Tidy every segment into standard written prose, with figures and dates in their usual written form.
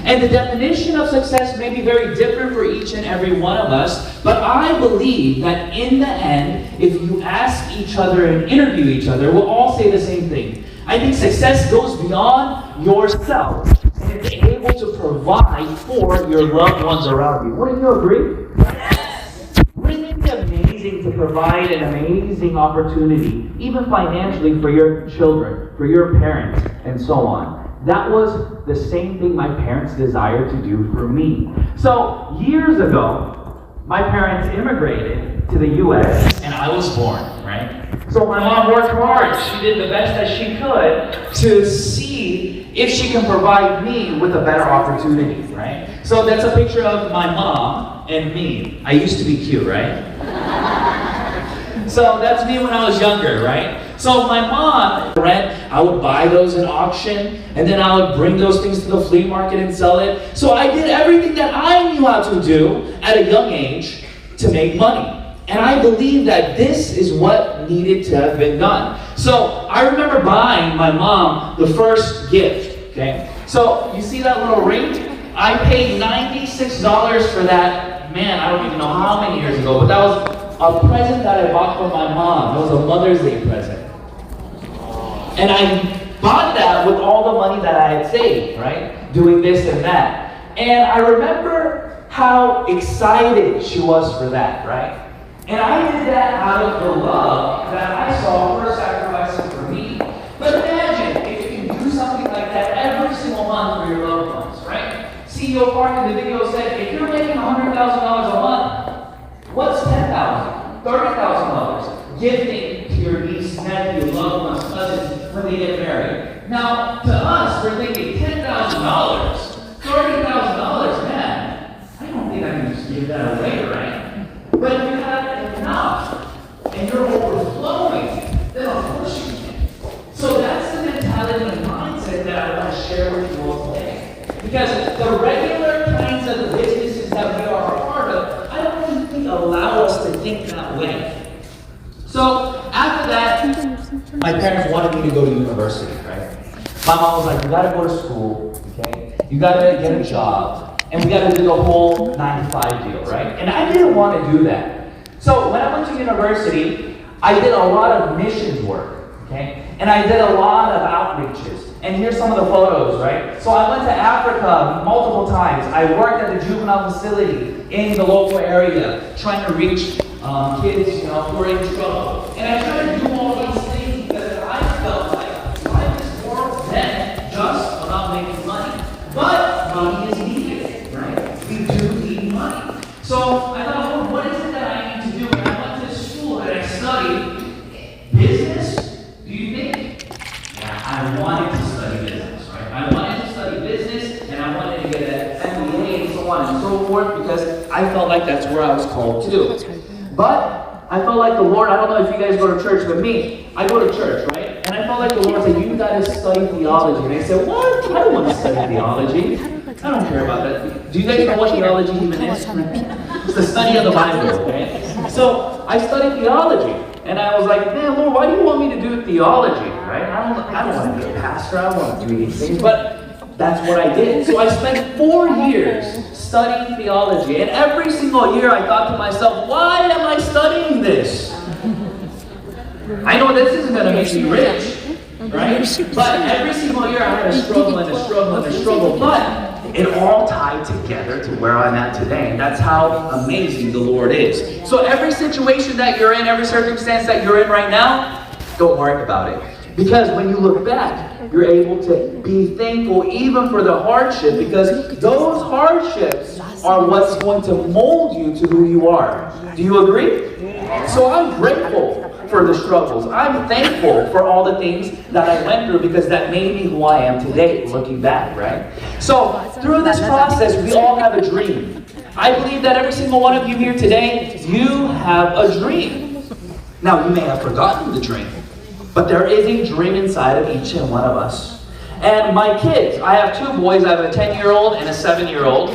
And the definition of success may be very different for each and every one of us, but I believe that in the end, if you ask each other and interview each other, we'll all say the same thing. I think success goes beyond yourself and is able to provide for your loved ones around you. Wouldn't you agree? Wouldn't it be amazing to provide an amazing opportunity, even financially, for your children, for your parents, and so on? That was the same thing my parents desired to do for me. So, years ago, my parents immigrated to the U.S. and I was born, right? So my mom worked hard. She did the best that she could to see if she can provide me with a better opportunity, right? So that's a picture of my mom and me. I used to be cute, right? So that's me when I was younger, right? So my mom, I would buy those in auction, and then I would bring those things to the flea market and sell it. So I did everything that I knew how to do at a young age to make money. And I believe that this is what needed to have been done. So I remember buying my mom the first gift, okay? So you see that little ring? I paid $96 for that, man, I don't even know how many years ago, but that was a present that I bought for my mom. It was a Mother's Day present. And I bought that with all the money that I had saved, right? Doing this and that. And I remember how excited she was for that, right? And I did that out of the love that I saw her sacrificing for me. But imagine if you can do something like that every single month for your loved ones, right? CEO Park in the video said, if you're making $100,000 a month, what's $10,000? $30,000 gifting to your niece, nephew, loved ones, cousins when they get married. Now, to us, we're thinking $10,000, $30,000, man. I don't think I can just give that away, right? But if you have enough and you're overflowing, then of course you can. So that's the mentality and mindset that I want to share with you all today. Because the regular kinds of businesses that we are a part of, I don't think allow us to think that way. So after that, my parents wanted me to go to university, right? My mom was like, you gotta go to school, okay? You gotta get a job, and we gotta do the whole 9-to-5 deal, right? And I didn't want to do that. So when I went to university, I did a lot of missions work, okay? And I did a lot of outreaches. And here's some of the photos, right? So I went to Africa multiple times. I worked at the juvenile facility in the local area, trying to reach kids, who are in trouble. And I tried to do all these things because I felt like life is more than just about making money. But money is needed, right? We do need money. So I thought, well, what is it that I need to do? And I went to school and I studied business. Do you think? Yeah, I wanted to study business, right? I wanted to study business and I wanted to get an MBA and so on and so forth because I felt like that's where I was called to. But I felt like the Lord, I don't know if you guys go to church with me, I go to church, right? And I felt like the Lord said, you gotta study theology. And I said, what? I don't want to study theology. I don't care about that. Do you guys know what theology even is? It's the study of the Bible, okay? So I studied theology. And I was like, man, Lord, why do you want me to do theology, right? I don't want to be a pastor. I don't want to do these things. But that's what I did. So I spent 4 years studying theology. And every single year I thought to myself, why am I studying this? I know this isn't going to make me rich, right? But every single year I had a struggle and a struggle and a struggle. But it all tied together to where I'm at today. And that's how amazing the Lord is. So every situation that you're in, every circumstance that you're in right now, don't worry about it. Because when you look back, you're able to be thankful even for the hardship, because those hardships are what's going to mold you to who you are. Do you agree? So I'm grateful for the struggles. I'm thankful for all the things that I went through because that made me who I am today, looking back, right? So through this process, we all have a dream. I believe that every single one of you here today, you have a dream. Now, you may have forgotten the dream, but there is a dream inside of each and one of us. And my kids, I have 2 boys. I have a 10-year-old and a 7-year-old.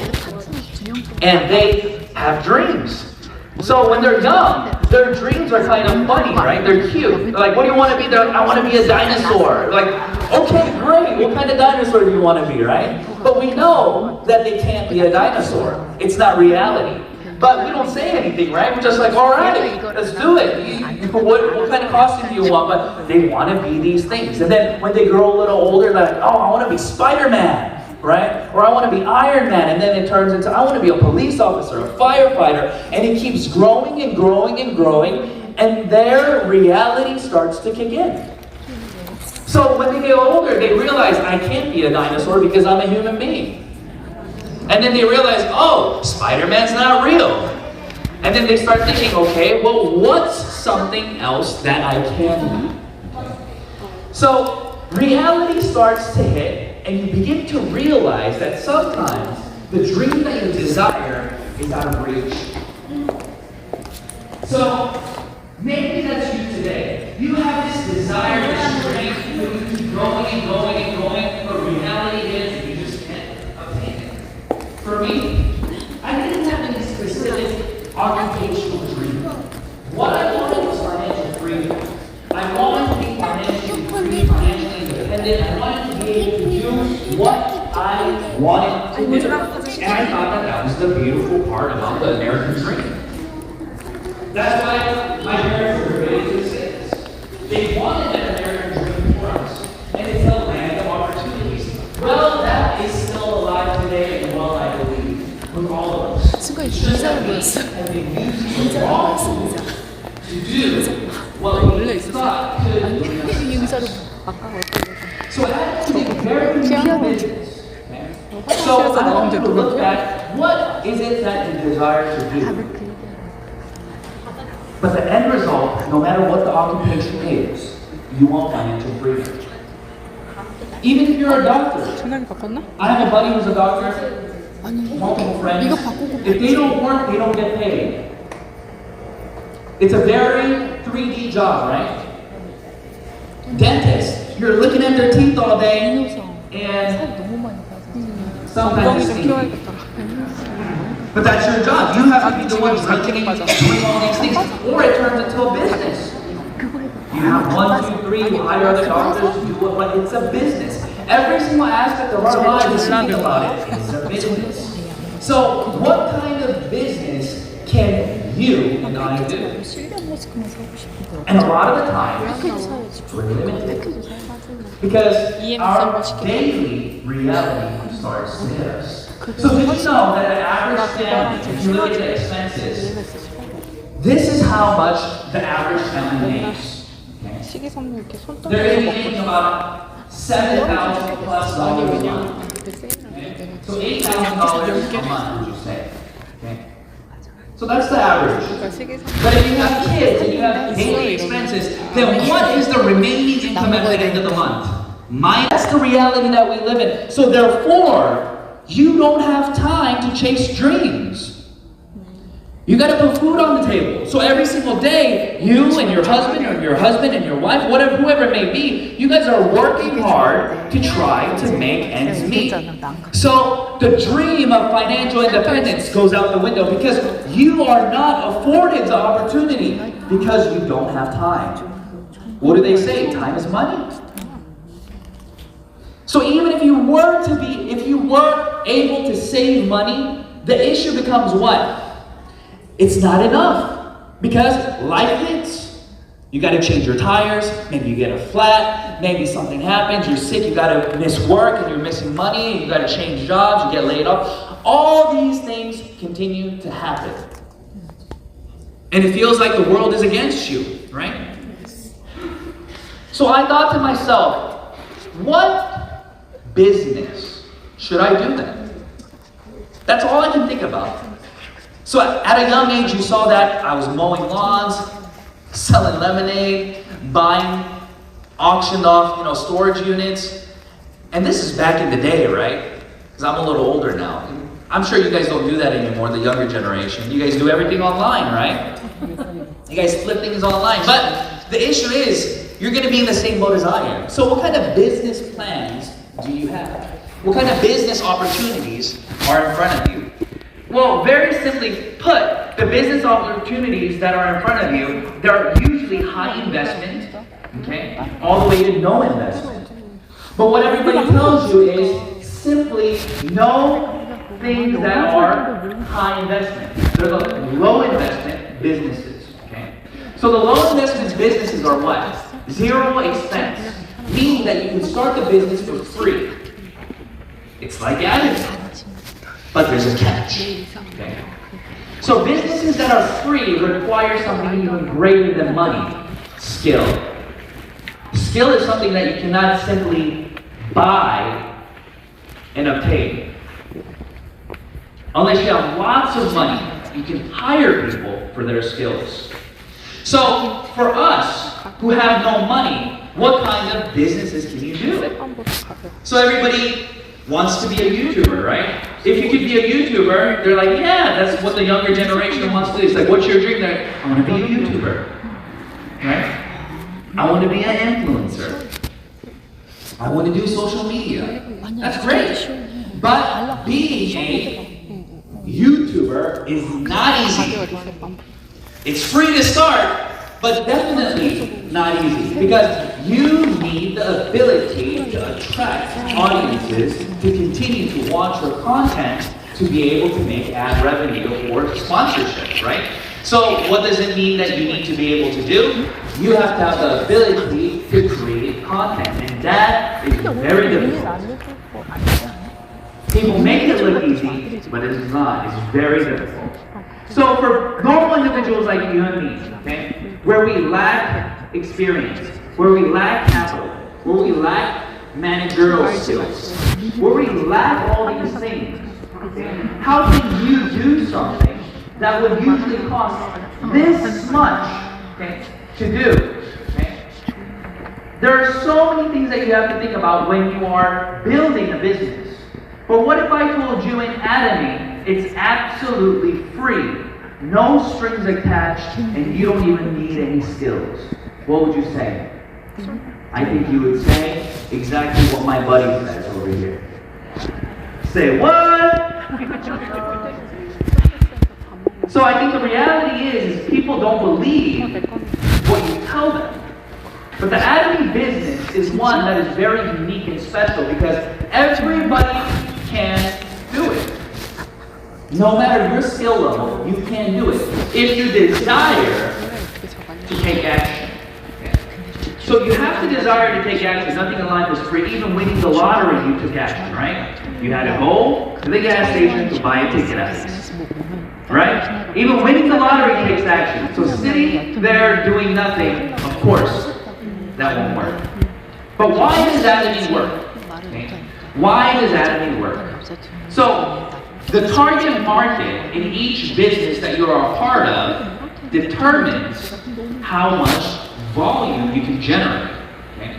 And they have dreams. So when they're young, their dreams are kind of funny, right? They're cute. They're like, what do you want to be? They're like, I want to be a dinosaur. Like, okay, great. What kind of dinosaur do you want to be, right? But we know that they can't be a dinosaur. It's not reality. But we don't say anything, right? We're just like, all right, let's do it. What kind of costume do you want? But they want to be these things. And then when they grow a little older, they're like, oh, I want to be Spider-Man. Right? Or I want to be Iron Man, and then it turns into I want to be a police officer, a firefighter, and it keeps growing and growing and growing, and their reality starts to kick in. So when they get older, they realize I can't be a dinosaur because I'm a human being. And then they realize, oh, Spider-Man's not real. And then they start thinking, okay, well, what's something else that I can be? So reality starts to hit, and you begin to realize that sometimes the dream that you desire is out of reach. So maybe that's you today. You have this desire, this dream, but you keep going and going and going, but reality is you just can't obtain it. For me, I didn't have any specific occupational dream. What I wanted was financial freedom. I wanted to be financially free, financially independent. I wanted to be able to do what I wanted to do. And I thought that that was the beautiful part about the American dream. That's why my parents were raised with this. They wanted that American dream for us. And it's a land of opportunities. Well, that is still alive today and well, I believe, with all of us. It's just that we have been using the wrong tools to do what we thought could bring us success. So I have to be very business. So I want you to look at what is it that you desire to do. But the end result, no matter what the occupation is, you want financial freedom. Even if you're a doctor. I have a buddy who's a doctor, multiple friends. If they don't work, they don't get paid. It's a very 3D job, right? Dentist, you're looking at their teeth all day, and sometimes it's stinky. But that's your job. You have to be the one doing all these things, or it turns into a business. You have 1, 2, 3, you hire other doctors to do it, but it's a business. Every single aspect of our lives is thinking about it. It's a business. So, what kind of business can you and I do? And a lot of the time, we're limited. Because our daily reality starts to hit us. So did you know that the average family, if you look at the expenses, this is how much the average family makes. Okay? They're going to be making about $7,000 plus a month. Okay? So $8,000 a month, would you say? Okay? So that's the average. But if you have kids and you have daily expenses, then what is the remaining income at the end of the month? That's the reality that we live in. So therefore, you don't have time to chase dreams. You got to put food on the table. So every single day, you and your husband and your wife, whatever, whoever it may be, you guys are working hard to try to make ends meet. So the dream of financial independence goes out the window because you are not afforded the opportunity because you don't have time. What do they say? Time is money. So even if you were able to save money, the issue becomes what? It's not enough because life hits. You got to change your tires, maybe you get a flat, maybe something happens, you're sick, you got to miss work and you're missing money, you got to change jobs, you get laid off. All these things continue to happen. And it feels like the world is against you, right? So I thought to myself, what business should I do then? That's all I can think about. So at a young age, you saw that I was mowing lawns, selling lemonade, buying auctioned off, storage units. And this is back in the day, right? Because I'm a little older now. I'm sure you guys don't do that anymore, the younger generation. You guys do everything online, right? You guys flip things online. But the issue is, you're going to be in the same boat as I am. So what kind of business plans do you have? What kind of business opportunities are in front of you? Well, very simply put, the business opportunities that are in front of you, they're usually high investment, okay, all the way to no investment. But what everybody tells you is simply no things that are high investment. They're the low investment businesses, okay? So the low investment businesses are what? Zero expense, meaning that you can start the business for free. It's like Atomy, but there's a catch, okay? So businesses that are free require something even greater than money, skill. Skill is something that you cannot simply buy and obtain. Unless you have lots of money, you can hire people for their skills. So for us who have no money, what kind of businesses can you do? So everybody wants to be a YouTuber, right? If you could be a YouTuber, they're like, yeah, that's what the younger generation wants to do. It's like, what's your dream? They're like, I want to be a YouTuber, right? I want to be an influencer. I want to do social media. That's great. But being a YouTuber is not easy. It's free to start, but definitely not easy. Because you need the ability to attract audiences to continue to watch your content to be able to make ad revenue or sponsorship, right? So what does it mean that you need to be able to do? You have to have the ability to create content, and that is very difficult. People make it look easy, but it is not. It's very difficult. So for normal individuals like you and me, okay, where we lack experience, where we lack capital, where we lack managerial skills, where we lack all these things, okay, how can you do something that would usually cost this much, okay, to do? Okay? There are so many things that you have to think about when you are building a business. But what if I told you in Atomy, it's absolutely free, no strings attached, and you don't even need any skills? What would you say? I think you would say exactly what my buddy says over here. Say what? So I think the reality is people don't believe what you tell them. But the Atomy business is one that is very unique and special because everybody can do it. No matter your skill level, you can do it. If you desire to take action. So you have to desire to take action. Nothing in life is free. Even winning the lottery, you took action, right? You had to go to the gas station to buy a ticket at least. Right? Even winning the lottery takes action. So sitting there doing nothing, of course, that won't work. But why does Atomy work? Okay. Why does Atomy work? So the target market in each business that you're a part of determines how much volume you can generate. Okay.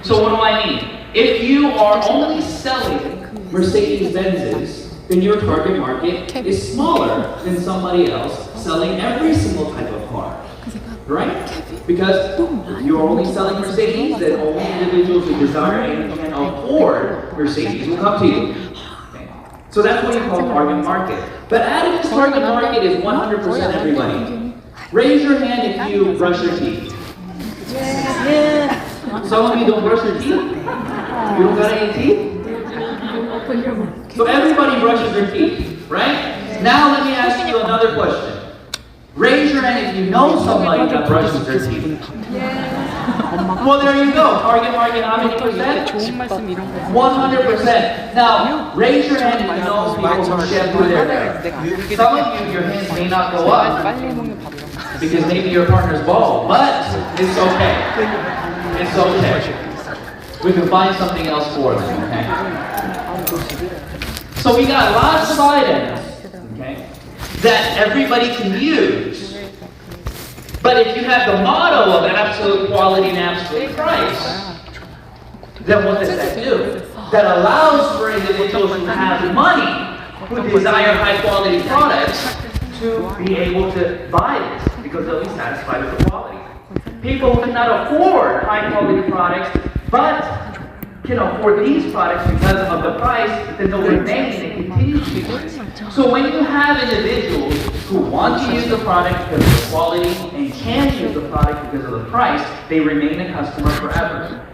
So what do I mean? If you are only selling Mercedes-Benzes, then your target market is smaller than somebody else selling every single type of car, right? Because if you're only selling Mercedes, then only individuals who desire and can afford Mercedes will come to you. Okay. So that's what you call target market. But Atomy's target market is 100% everybody. Raise your hand if you brush your teeth. Some of you don't brush your teeth? You don't got any teeth? So everybody brushes their teeth, right? Now let me ask you another question. Raise your hand if you know somebody that brushes their teeth. Well, there you go. Target market, how many percent? 100%. Now, raise your hand if you know people who shampoo their hair. Some of you, your hands may not go up because maybe your partner's bald, but it's okay. It's okay. We can find something else for them, okay? So we got lots of items, okay, that everybody can use. But if you have the motto of absolute quality and absolute price, then what does that do? That allows for individuals who have money, who desire high quality products, to be able to buy this because they'll be satisfied with the quality. People who cannot afford high quality products, but can afford these products because of the price, then they'll remain and continue So when you have individuals who want to use the product because of the quality and can use the product because of the price, they remain a customer forever.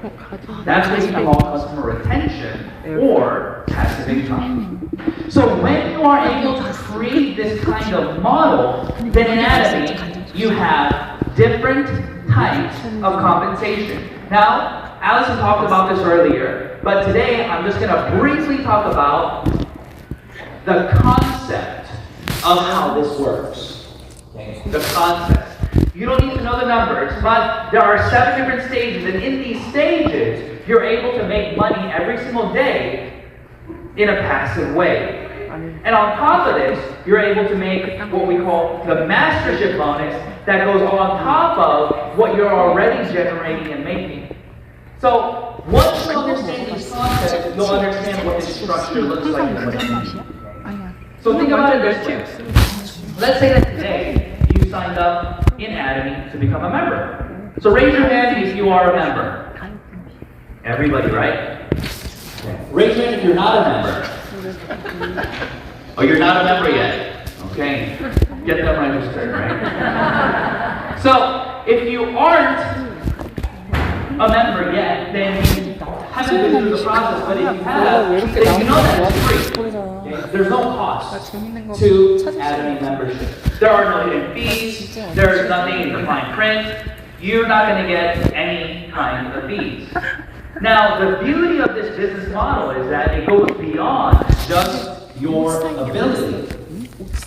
That's what you call customer retention or passive income. So when you are able to create this kind of model, then in Atomy, you have different types of compensation. Now, Allison talked about this earlier, but today I'm just going to briefly talk about the concept of how this works. Okay? The concept. You don't need to know the numbers, but there are 7 different stages, and in these stages, you're able to make money every single day in a passive way. And on top of this, you're able to make what we call the mastership bonus that goes on top of what you're already generating and making. So once you understand these concepts, you'll understand what this structure looks like. So think about it this way. Let's say that today you signed up in Atomy to become a member. So raise your hand if you are a member. Everybody, right? Raise your hand if you're not a member. Oh, you're not a member yet. Okay. Get them registered, right? So if you aren't a member yet, then you haven't been through the process, but if you have, then you know that it's free. Okay? There's no cost to Atomy membership. There are no hidden fees. There's nothing in the fine print. You're not going to get any kind of fees. Now, the beauty of this business model is that it goes beyond just your ability.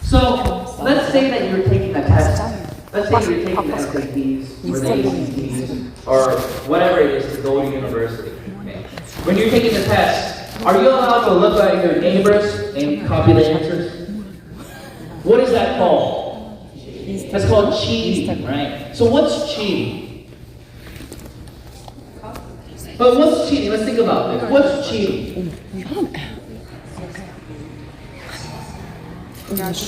So, let's say that you're taking a test. Let's say you're taking the SATs or the ACTs or whatever it is to go to university. Okay. When you're taking the test, are you allowed to look at your neighbors and copy the answers? What is that called? That's called cheating, right? So what's cheating? But what's cheating? Let's think about this. What's cheating? Lots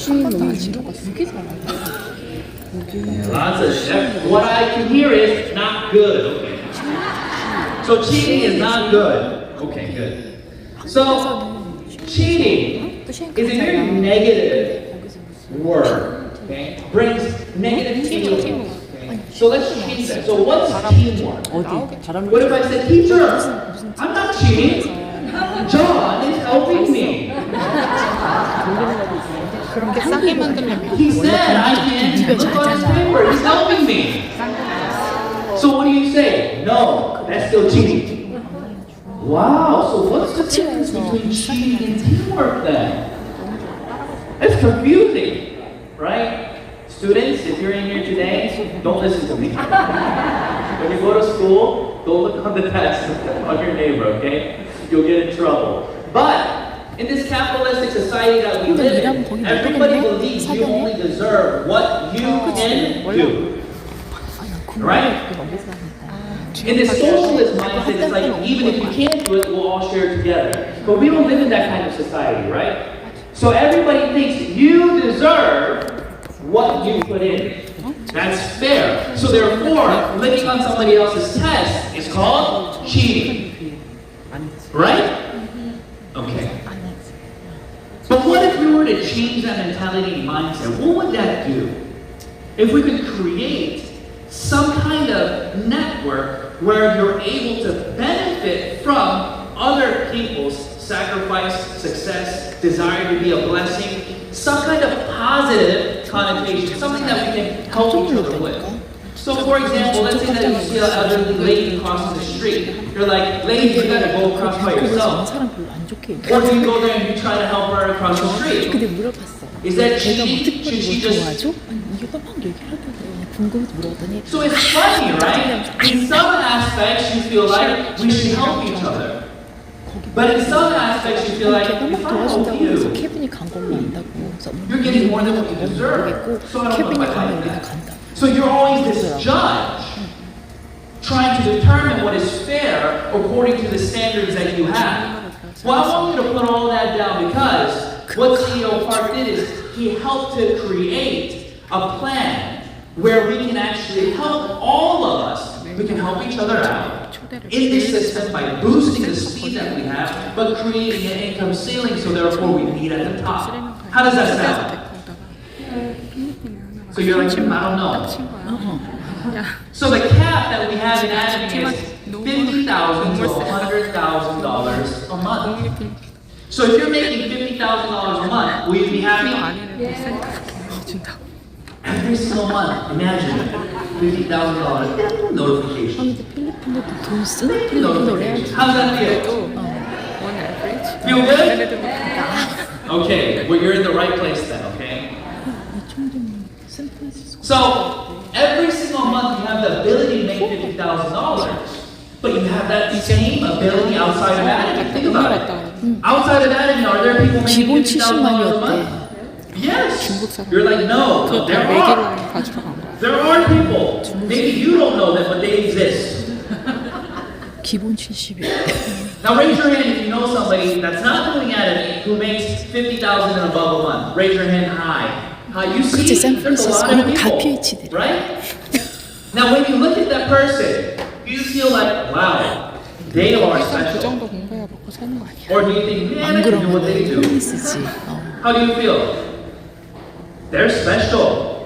of shit. What I can hear is not good. Okay. So cheating is not good. Okay, good. So cheating is a very negative word. Okay, brings negative feelings. Okay? So let's change that. So what's teamwork? What if I said, teacher, I'm not cheating. John is helping me. He said I can look on his paper. He's helping me. So what do you say? No, that's still cheating. Wow, so what's the difference between cheating and teamwork then? It's confusing, right? Students, if you're in here today, don't listen to me. When you go to school, go look on the test on your neighbor, okay? You'll get in trouble. But in this capitalistic society that we live in, everybody believes you only deserve what you can do. Right? In this socialist mindset, it's like, even if you can't do it, we'll all share together. But we don't live in that kind of society, right? So everybody thinks you deserve what you put in. That's fair. So therefore, clicking on somebody else's test is called cheating. Right? Okay. But what if we were to change that mentality and mindset? What would that do? If we could create some kind of network where you're able to benefit from other people's sacrifice, success, desire to be a blessing, some kind of positive connotation, something that we can help each other with. So for example, let's say that you see an elderly lady crossing the street. You're like, lady, you gotta go across by yourself. Or do you go there and you try to help her across the street? Is that cheating? Should she just... So it's funny, right? In some aspects you feel like we should help each other. But in some aspects you feel like, if I help you, you're getting more than what you deserve. So I don't know if I like that. So you're always this judge, trying to determine what is fair according to the standards that you have. Well, I want you to put all that down because what CEO Park did is he helped to create a plan where we can actually help all of us. We can help each other out. in this system by boosting the speed that we have, but creating an income ceiling, so therefore we meet at the top. How does that sound? So you're like, I don't know. So the cap that we have in Atomy is $50,000 to $100,000 a month. So if you're making $50,000 a month, will you be happy? Every single month, imagine $50,000 notification. Notification. How's that feel? Feel good? Okay, well you're in the right place then, okay? So every single month you have the ability to make $50,000, but you have that same ability outside of Atomy. Think about it. Outside of Atomy, are there people making $50,000 a month? Yes. You're like, no, there are. There are people. Maybe you don't know them, but they exist. 기본 70이요. Now raise your hand if you know somebody that's not doing Atomy who makes $50,000 and above a month. Raise your hand high. You see, there's a lot of people, right? Now when you look at that person, do you feel like, wow, they are special? Or do you think, man, I can do what they do? How do you feel? They're special.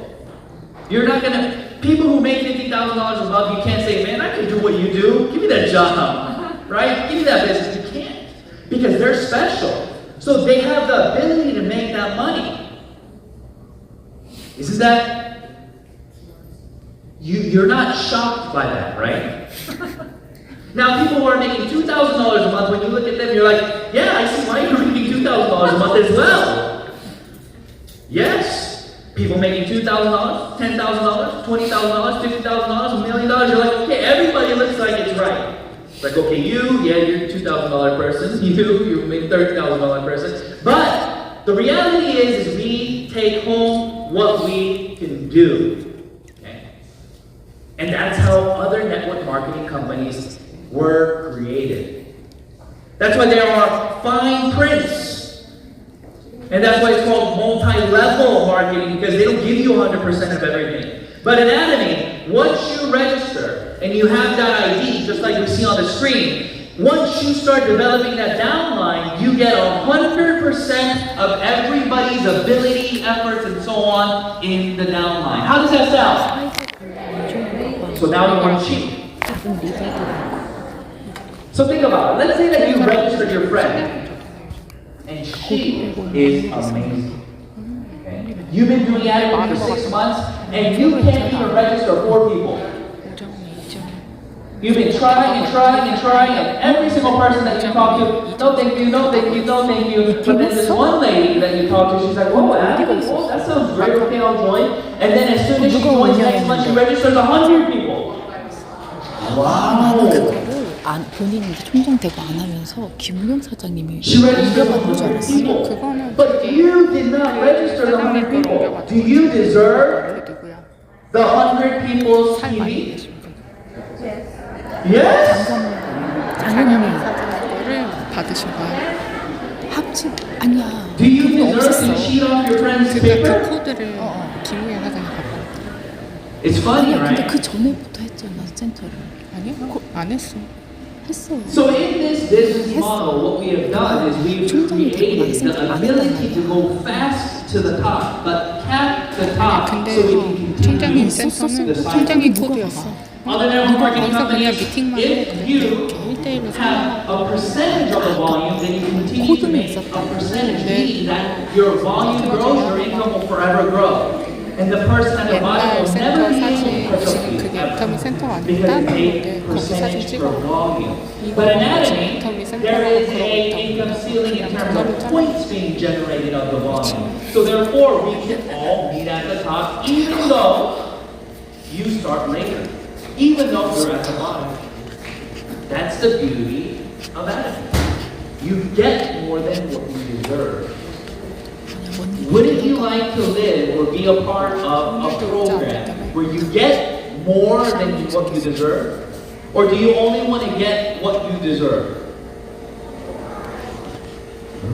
You're not gonna, people who make $50,000 a month, you can't say, man, I can do what you do. Give me that job, right? Give me that business. You can't, because they're special. So they have the ability to make that money. Isn't that, you're not shocked by that, right? Now people who are making $2,000 a month, when you look at them, you're like, yeah, I see why you're making $2,000 a month as well. Yes. People making $2,000, $10,000, $20,000, $50,000, $1 million, you're like, okay, everybody looks like it's right. It's like, okay, you're a $2,000 person, you make $30,000 person. But the reality is we take home what we can do. Okay? And that's how other network marketing companies were created. That's why there are fine prints. And that's why it's called multi-level marketing, because they don't give you 100% of everything. But in Atomy, once you register and you have that ID, just like we see on the screen, once you start developing that downline, you get 100% of everybody's ability, efforts, and so on in the downline. How does that sound? So now you want to cheat. So think about it. Let's say that you registered your friend. And she is amazing. Okay? You've been doing Atomy for 6 months, and you can't even register 4 people. You've been trying and trying and trying, and every single person that you talk to, no thank you, no thank you, no thank you. But then this one lady that you talk to, she's like, oh, Atomy, oh, that sounds great, okay, I'll join. And then as soon as she joins next month, she registers 100 people. Wow. 본인이 이제 총장 되고 안 하면서 김우영 사장님이 She registered 옮겨받는 줄 100 알았어요. people. But you did not register the 100 people. Do you deserve the 100 people's TV? Yes. 장모님이 받으신 거예요. 합치 아니야. Do you deserve to cheat off your friend's paper? 그 코드를 김우영 사장이 갖고 It's funny, 근데 right? 그 전에부터 했잖아 센터를. 아니요? 안 했어. 했어. So in this business model, what we have done is we've created the ability to go fast to the top, but cap the top so 근데 we can continue 총장님 센터는 the cycle. 총장이 코드였어. Other network marketing 거기서 그냥 companies, 미팅만 if you 하고 1대1로 have a percentage of the volume, then you continue to make a percentage, meaning that your volume grows, your income will forever grow. And the person at the bottom 옛날 will never 센터 be able 사진 to 지금 participate 그게 ever. 애터미 센터가 아니고 Because 다른 they 건데 거기 사진 percentage 찍어 per volume. 이거 But in 지금 Atomy, 애터미 there 센터가 is 그러고 a income 있다고 ceiling in 그냥 terms 전화를 of 짜라. points being generated of the volume. So therefore, we can all meet at the top, even though you start later, even though you're at the bottom. That's the beauty of Atomy. You get more than what you deserve. Wouldn't you like to live or be a part of a program where you get more than what you deserve? Or do you only want to get what you deserve?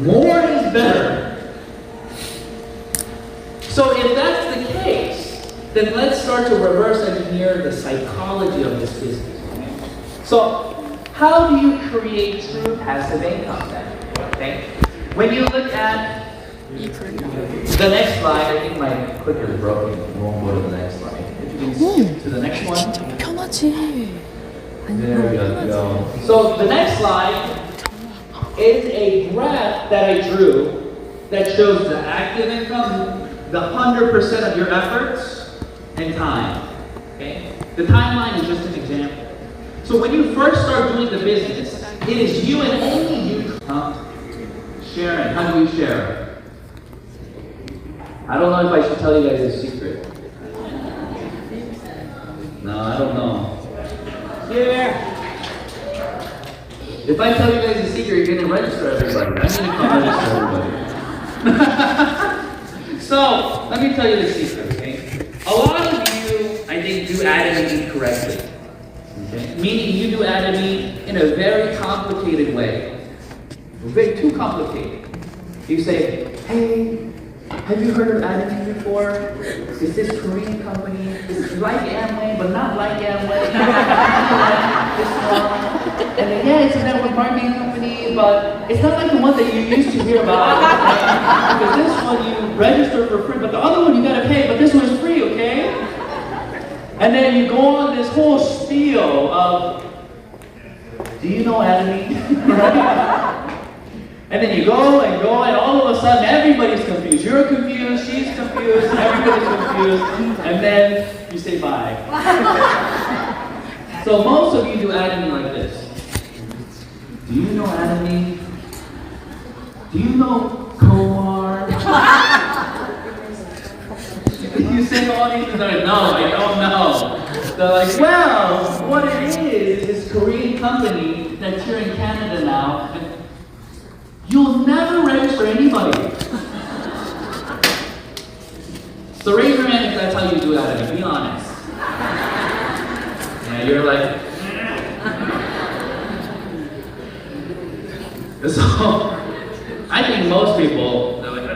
More is better. So if that's the case, then let's start to reverse engineer the psychology of this business. So, how do you create true passive income then? Okay? When you look at the next slide, I think my clicker is broken. We won't go to the next slide. If you can skip to the next one. 진짜 편하지. There you go. So the next slide is a graph that I drew that shows the active income, the 100% of your efforts, and time. Okay? The timeline is just an example. So when you first start doing the business, it is you and only you. Sharon, how do we share? I don't know if I should tell you guys a secret. No, I don't know. Yeah. If I tell you guys a secret, you're gonna register everybody. I'm gonna come register everybody. So, let me tell you the secret, okay? A lot of you, I think, do Atomy incorrectly. Okay? Meaning you do Atomy in a very complicated way. Too complicated. You say, hey, have you heard of Atomy before? It's this Korean company. It's like Amway, but not like Amway. This one. And then, yeah, it's a network marketing company, but it's not like the one that you used to hear about. Because this one you register for free, but the other one you gotta pay, but this one's free, okay? And then you go on this whole spiel of, do you know Atomy? And then you go, and all of a sudden everybody's confused. You're confused, she's confused, everybody's confused, and then you say bye. So most of you do Atomy like this. Do you know Atomy? Do you know Komar? You say all these things, they're like, no, I don't know. They're like, well, what it is this Korean company that's here in Canada now. You'll never register anybody. So raise your hand if that's how you do Atomy. Be honest. Yeah, you're like. So, I think most people, they're like,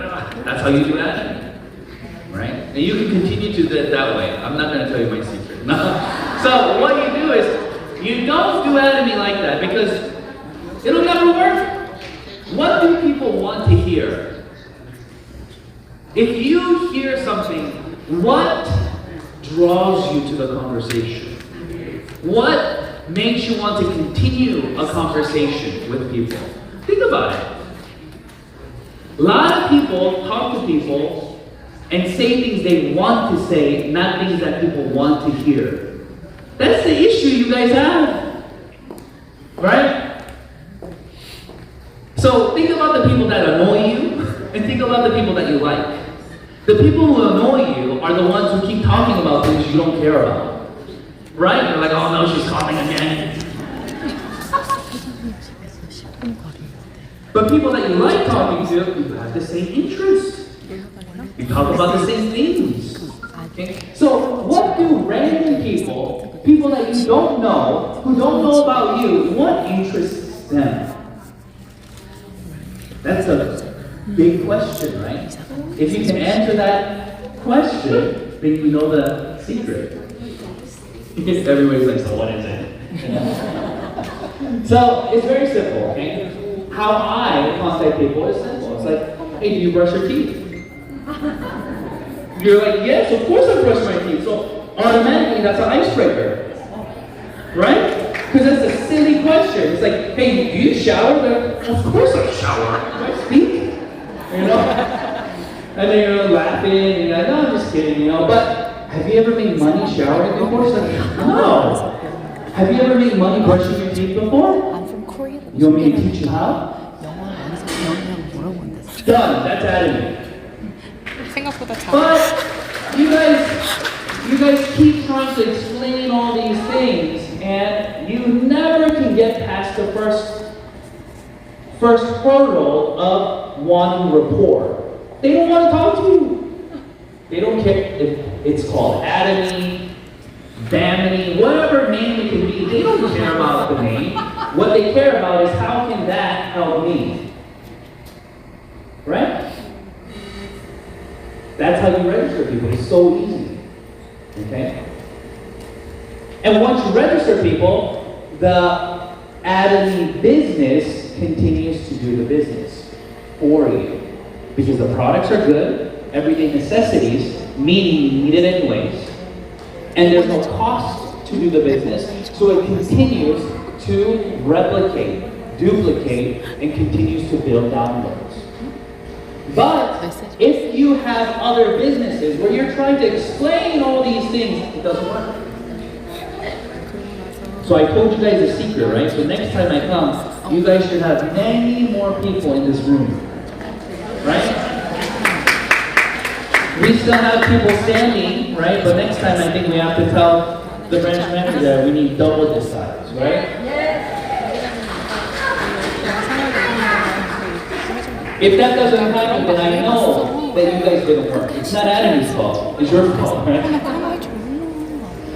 that's how you do Atomy. Right? And you can continue to do it that way. I'm not going to tell you my secret. No. So, what you do is, you don't do Atomy like that because it'll never work. What do people want to hear? If you hear something, what draws you to the conversation? What makes you want to continue a conversation with people? Think about it. A lot of people talk to people and say things they want to say, not things that people want to hear. That's the issue you guys have. Right? So think about the people that annoy you, and think about the people that you like. The people who annoy you are the ones who keep talking about things you don't care about. Right? You're like, oh no, she's calling again. But people that you like talking to, you have the same interests. You talk about the same things. Okay? So what do random people, people that you don't know, who don't know about you, what interests them? That's a big question, right? If you can answer that question, then you know the secret. Everybody's like, so what is it? So it's very simple, okay? How I contact people is simple. It's like, hey, do you brush your teeth? You're like, yes, of course I brush my teeth. So automatically that's an icebreaker, right? Because that's a silly question. It's like, hey, do you shower? Like, of course I shower. Do I stink? You know? And then you're laughing, and you're like, no, I'm just kidding, you know. But have you ever made money showering before? It's like, no. Have you ever made money brushing your teeth before? I'm from Korea. You want me to teach you how? 영어 연습 배우려고 물어본댔어. Done. That's Atomy. 생각보다 잘. But you guys keep trying to explain all these things, and you never can get past the first hurdle of wanting rapport. They don't want to talk to you. They don't care if it's called Atomy, Damony, whatever name it can be. They don't care about the name. What they care about is how can that help me? Right? That's how you register people. It's so easy. Okay? And once you register people, the Atomy business continues to do the business for you. Because the products are good, everyday necessities, meaning you need it anyways, and there's no cost to do the business, so it continues to replicate, duplicate, and continues to build downloads. But if you have other businesses where you're trying to explain all these things, it doesn't work. So I told you guys a secret, right? So next time I come, you guys should have many more people in this room, right? We still have people standing, right? But next time I think we have to tell the branch manager that we need double this size, right? If that doesn't happen, then I know that you guys didn't work. It's not Atomy's fault. It's your fault, right?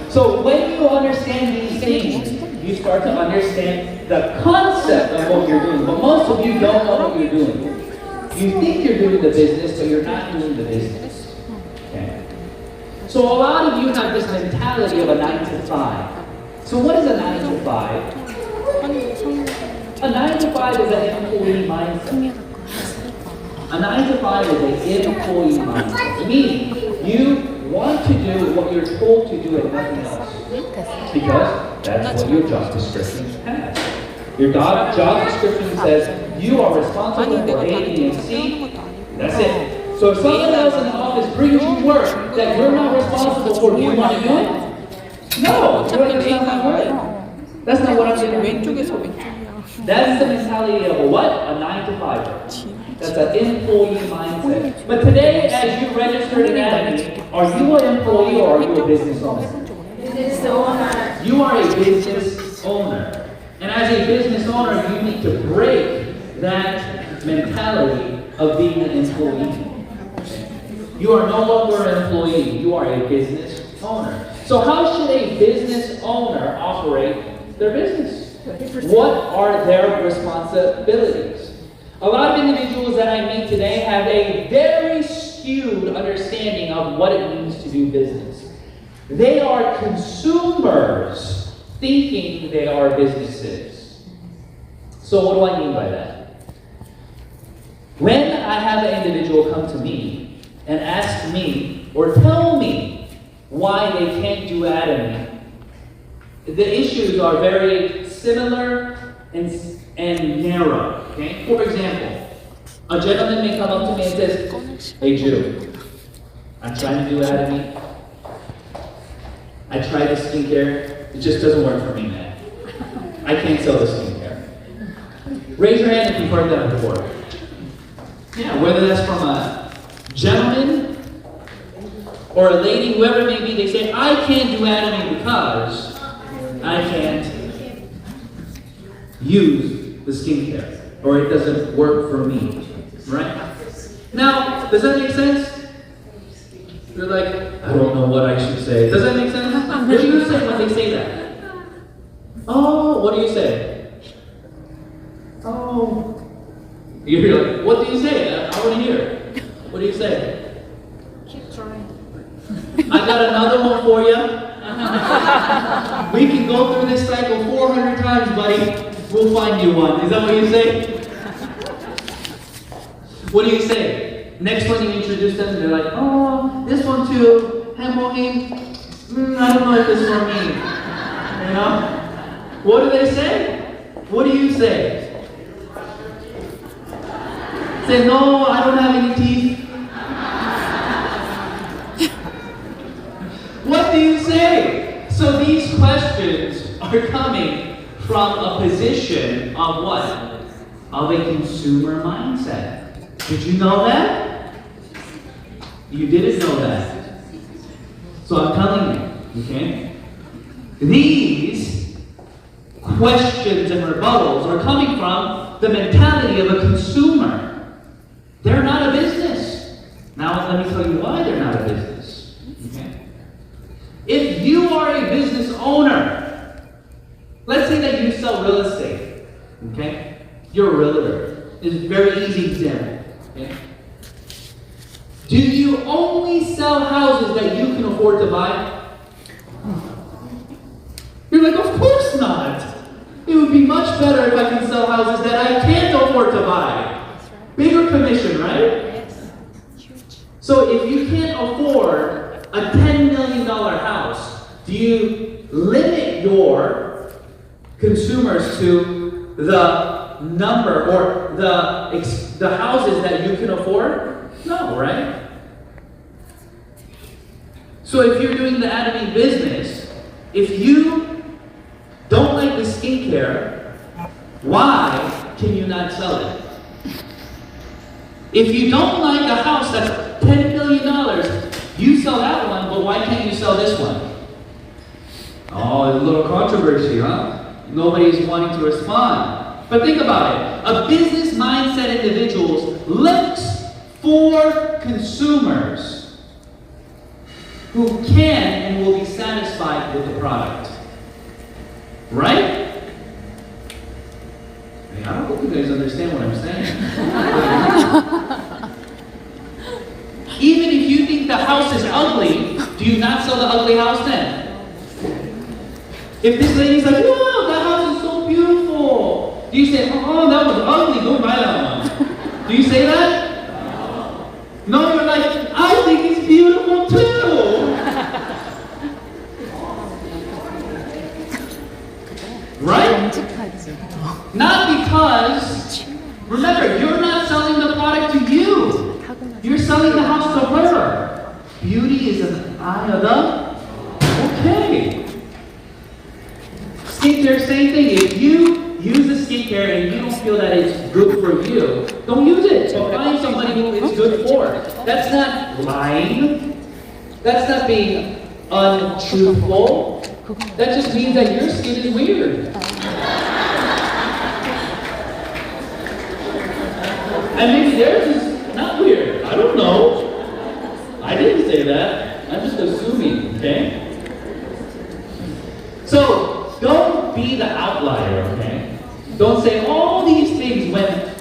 So when you understand these things, you start to understand the concept of what you're doing. But most of you don't know what you're doing. You think you're doing the business, but you're not doing the business. Okay? So a lot of you have this mentality of a 9 to 5. So what is a 9 to 5? A 9 to 5 is an employee mindset. A 9 to 5 is an employee mindset. Meaning, you want to do what you're told to do and nothing else. Because that's what your job description has. Your job description says you are responsible for A, B, and C. That's it. So if someone else in the office brings you work that you're not responsible for, do you want to do it? No, that's not my work. That's not what I'm doing. That's the mentality of a what? A 9 to 5. That's an employee mindset. But today, as you registered in Atomy, are you an employee or are you a business owner? Business owner. You are a business owner. And as a business owner, you need to break that mentality of being an employee. You are no longer an employee. You are a business owner. So how should a business owner operate their business? What are their responsibilities? A lot of individuals that I meet today have a very skewed understanding of what it means to do business. They are consumers thinking they are businesses. So what do I mean by that? When I have an individual come to me and ask me or tell me why they can't do Atomy, the issues are very similar and narrow. Okay? For example, a gentleman may come up to me and says, "Hey Jew, I'm trying to do Atomy. I tried the skincare. It just doesn't work for me, man. I can't sell the skincare." Raise your hand if you've heard that before. Yeah, whether that's from a gentleman or a lady, whoever it may be, they say, "I can't do Atomy because I can't use the skincare, or it doesn't work for me," right? Now, does that make sense? You're like, I don't know what I should say. Does that make sense? What do you say when they say that? Oh, what do you say? Oh. You're like, what do you say? I want to hear. What do you say? Keep trying. I got another one for you. We can go through this cycle 400 times, buddy. We'll find you one. Is that what you say? What do you say? Next one you introduce them, they're like, "Oh, this one too. Hemohim. I don't know if this is for me." You know? What do they say? What do you say? Say, "No, I don't have any teeth." What do you say? So these questions are coming from a position of what? Of a consumer mindset. Did you know that? You didn't know that. So I'm telling you, okay? These questions and rebuttals are coming from the mentality of a consumer. They're not a business. Now let me tell you why they're not a business. Okay? If you are a business owner, let's say that you sell real estate, okay? You're a realtor. It's a very easy example, okay? Do you only sell houses that you can afford to buy? You're like, of course not. much better if I can sell houses that I can't afford to buy. Bigger commission, right? So if you can't afford a $10 million house, do you limit your consumers to the number or the houses that you can afford? No, right? So if you're doing the Atomy business, if you don't like the skincare, why can you not sell it? If you don't like a house that's $10 million, you sell that one, but why can't you sell this one? Oh, a little controversy, huh? Nobody's wanting to respond. But think about it. A business mindset individual looks for consumers who can and will be satisfied with the product. Right? I don't think you guys understand what I'm saying. Even if you think the house is ugly, do you not sell the ugly house then? If this lady's like, wow, that house is so beautiful, do you say, oh, that was ugly, don't buy that one? Do you say that? No, you're like, I think it's beautiful too. Right? Not because, remember, you're not selling the product to you. You're selling the house to her. Beauty is an eye of the, okay. Skincare, same thing. If you use the skincare and you don't feel that it's good for you, don't use it. But find somebody who it's good for. That's not lying. That's not being untruthful. That just means that your skin is weird. And maybe theirs is not weird. I don't know. I didn't say that. I'm just assuming, okay? So, don't be the outlier, okay? Don't say all these things when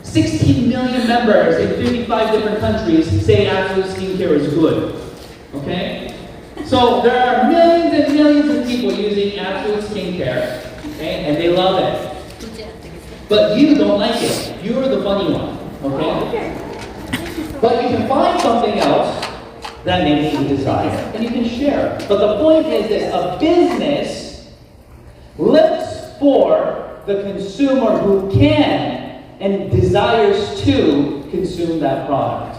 16 million members in 55 different countries say Accrued skincare is good, okay? So, there are millions and millions of people using Accrued skincare, okay? And they love it. But you don't like it. You're the funny one, okay? But you can find something else that maybe you desire, and you can share. But the point is this, a business looks for the consumer who can and desires to consume that product.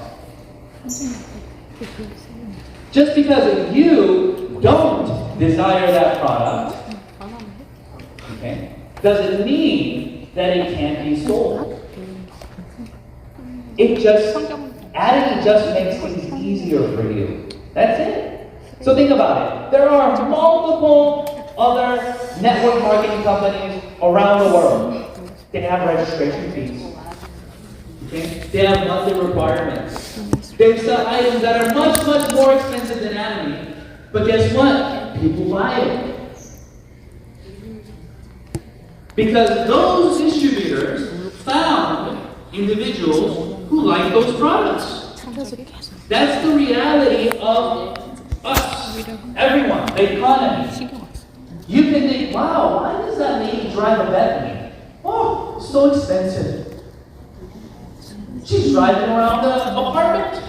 Just because if you don't desire that product, okay, doesn't mean that it can't be sold. It just, Atomy just makes things easier for you. That's it. So think about it. There are multiple other network marketing companies around the world. They have registration fees. Okay? They have monthly requirements. They sell items that are much, much more expensive than Atomy. But guess what? People buy it. Because those distributors found individuals who like those products. That's the reality of us, everyone, the economy. You can think, wow, why does that lady drive a Bentley? Oh, so expensive. She's driving around the apartment.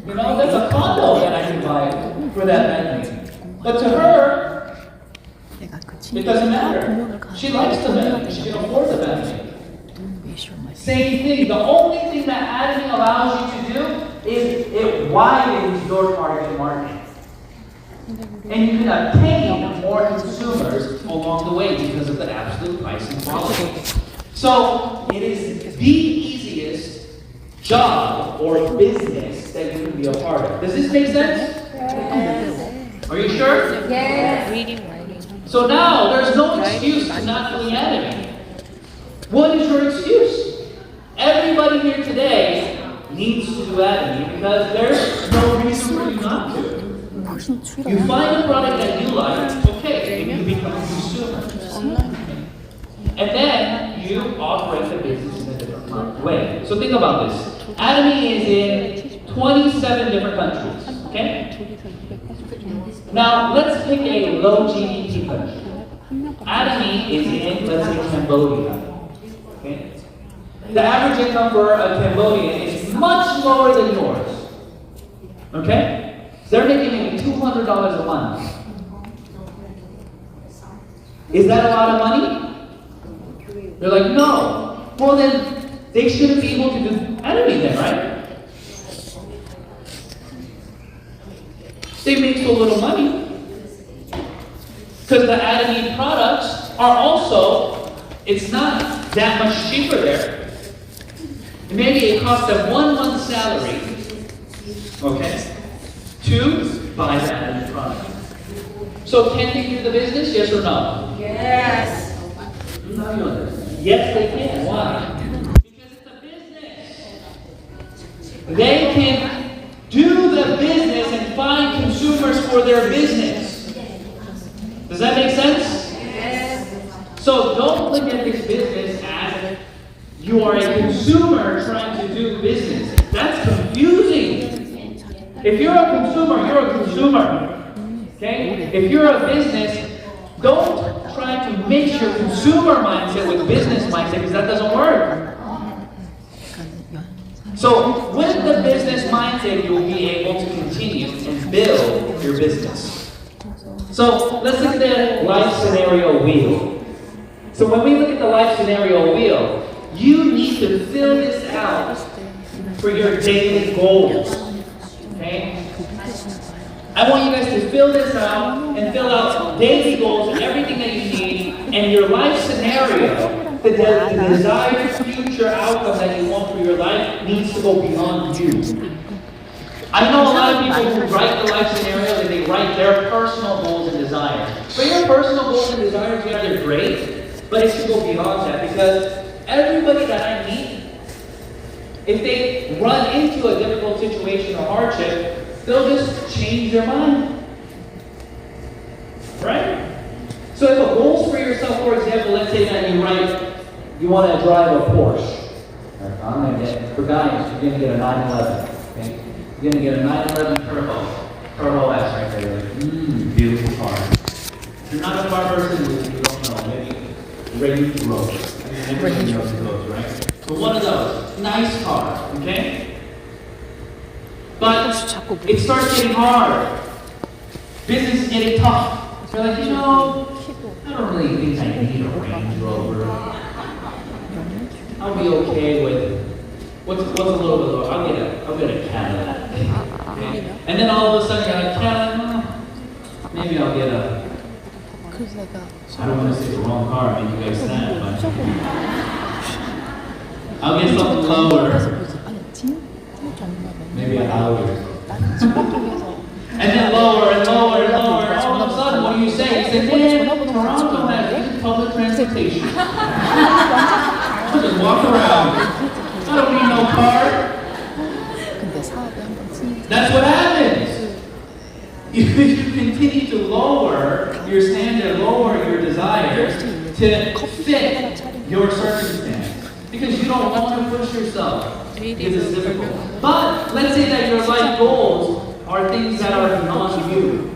You know, there's a condo that I can buy for that Bentley. But to her, it doesn't matter. She likes the Bentley. She can afford the Bentley. Same thing. The only thing that Atomy allows you to do is it widens your target market. And you can obtain more consumers along the way because of the absolute price and quality. So it is the easiest job or business that you can be a part of. Does this make sense? Yes. Are you sure? Yes. Reading, writing. So now there's no excuse to not do the Atomy. What is your excuse? Everybody here today needs to do Atomy because there's no reason for you not to. You find a product that you like, okay, and you become a consumer. And then you operate the business in a different way. So think about this. Atomy is in 27 different countries, okay? Now let's pick a low GDP country. Atomy is in, let's say, Cambodia. Okay? The average income for a Cambodian is much lower than yours. Okay? They're making maybe $200 a month. Is that a lot of money? They're like, no. Well, then they shouldn't be able to do Atomy then, right? They make so little money. Because the Atomy products are also, it's not that much cheaper there. Maybe it costs them 1 month's salary, okay, to buy the Atomy product. So can they do the business, yes or no? Yes. No, you understand. Yes, they can. Why? Because it's a business. They can do the business and find consumers for their business. Does that make sense? Yes. So don't look at this business as you are a consumer trying to do business. That's confusing. If you're a consumer, you're a consumer. Okay? If you're a business, don't try to mix your consumer mindset with business mindset because that doesn't work. So with the business mindset, you'll be able to continue and build your business. So let's look at the life scenario wheel. So when we look at the life scenario wheel, you need to fill this out for your daily goals. Okay? I want you guys to fill this out and fill out daily goals and everything that you need, and your life scenario, the desired future outcome that you want for your life needs to go beyond you. I know a lot of people who write the life scenario and they write their personal goals and desires. But your personal goals and desires, yeah, they're great, but it should go beyond that because everybody that I meet, if they run into a difficult situation or hardship, they'll just change their mind. Right? So if a goal for yourself, for example, let's say that you write, you want to drive a Porsche. I'm going to get, for guys, you're going to get a 911. Okay? You're going to get a 911 Turbo S right there. Like, beautiful car. If you're not a car person, you don't know. Maybe Range Rover. Everybody knows those, right? So one of those. Nice car, okay? But it starts getting hard. Business is getting tough. So you're like, I don't really think I need a Range Rover. I'll be okay with what's a little bit lower. I'll get a Cadillac. Okay? And then all of a sudden you're like, Cadillac, maybe I'll get a. I don't want to say the wrong car, make you guys sad, but I'll get something lower. Maybe a Audi. And then lower and lower and lower. And all of a sudden, what do you say? You say, man, Toronto has public transportation. I'll just walk around. I don't need no car. That's what happens. You continue to lower your standard, lower your desires to fit your circumstance. Because you don't want to push yourself. Because it's difficult. But let's say that your life goals are things that are beyond you.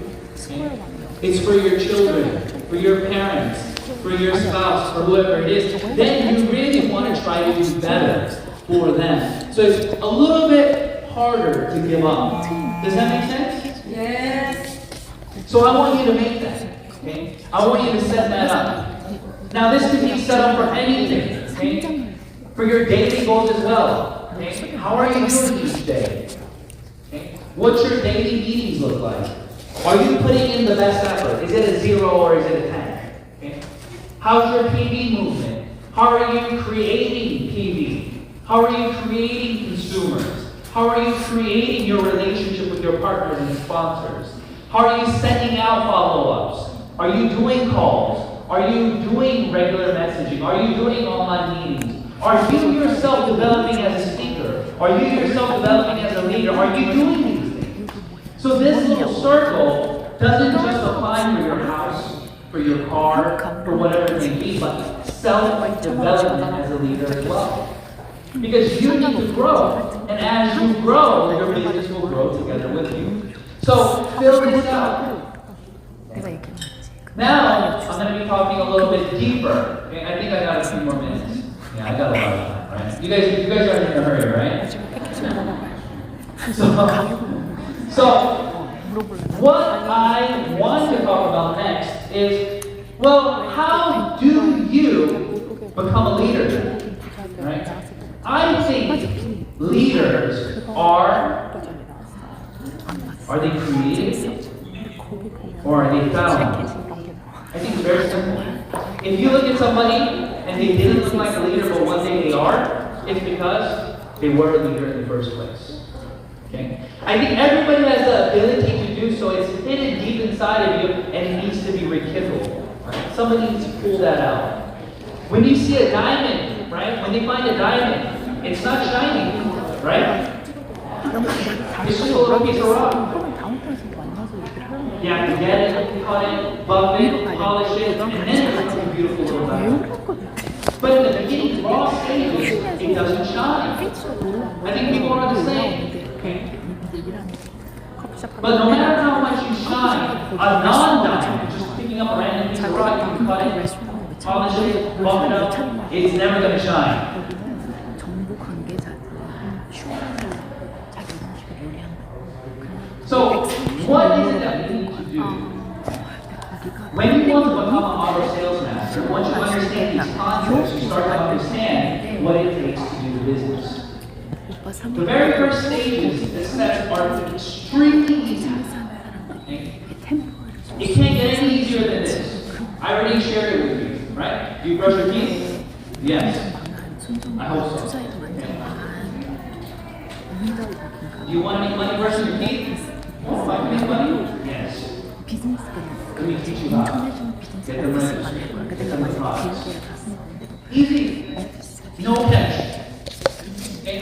It's for your children, for your parents, for your spouse, for whoever it is. Then you really want to try to do better for them. So it's a little bit harder to give up. Does that make sense? Yes. So I want you to make that. Okay? I want you to set that up. Now this can be set up for anything. Okay? For your daily goals as well. Okay? How are you doing each day? Okay? What's your daily meetings look like? Are you putting in the best effort? Is it a 0 or is it a 10? Okay? How's your PV movement? How are you creating PV? How are you creating consumers? How are you creating your relationship with your partners and sponsors? How are you sending out follow-ups? Are you doing calls? Are you doing regular messaging? Are you doing online meetings? Are you yourself developing as a speaker? Are you yourself developing as a leader? Are you doing these things? So this little circle doesn't just apply for your house, for your car, for whatever it may be, but self-development as a leader as well. Because you need to grow. And as you grow, your business will grow together with you. So fill this out. Now, I'm going to be be talking a little bit deeper. Okay, I think I got a few more minutes. Yeah, I got a lot of time, right? You guys are in a hurry, right? So what I want to talk about next is, well, how do you become a leader? Right? I think leaders are they created or are they found? I think it's very simple. If you look at somebody and they didn't look like a leader, but one day they are, it's because they were a leader in the first place. Okay? I think everybody has the ability to do so. It's hidden deep inside of you and it needs to be rekindled. Right? Somebody needs to pull that out. When you see a diamond, right? When they find a diamond, it's not shining, right? It's just a little piece of rock. You have to get it, cut it, buff it, polish it, and then it becomes a beautiful little diamond. But in the beginning, raw stages, it doesn't shine. I think people are the same. Okay? But no matter how much you shine, a non-diamond, just picking up a random piece of rock, you can cut it, polish it, buff it up, it's never going to shine. So, what is it that we need to do? When you want to become an auto sales master, once you understand these concepts, you start to understand what it takes to do the business. The very first stages, the steps are extremely easy. Okay? It can't get any easier than this. I already shared it with you, right? Do you brush your teeth? Yes. I hope so. Do you want to make money brushing your teeth? Oh, I can make money? Yes. Let me teach you how. Get the register. Get the products. Easy. No catch. Okay?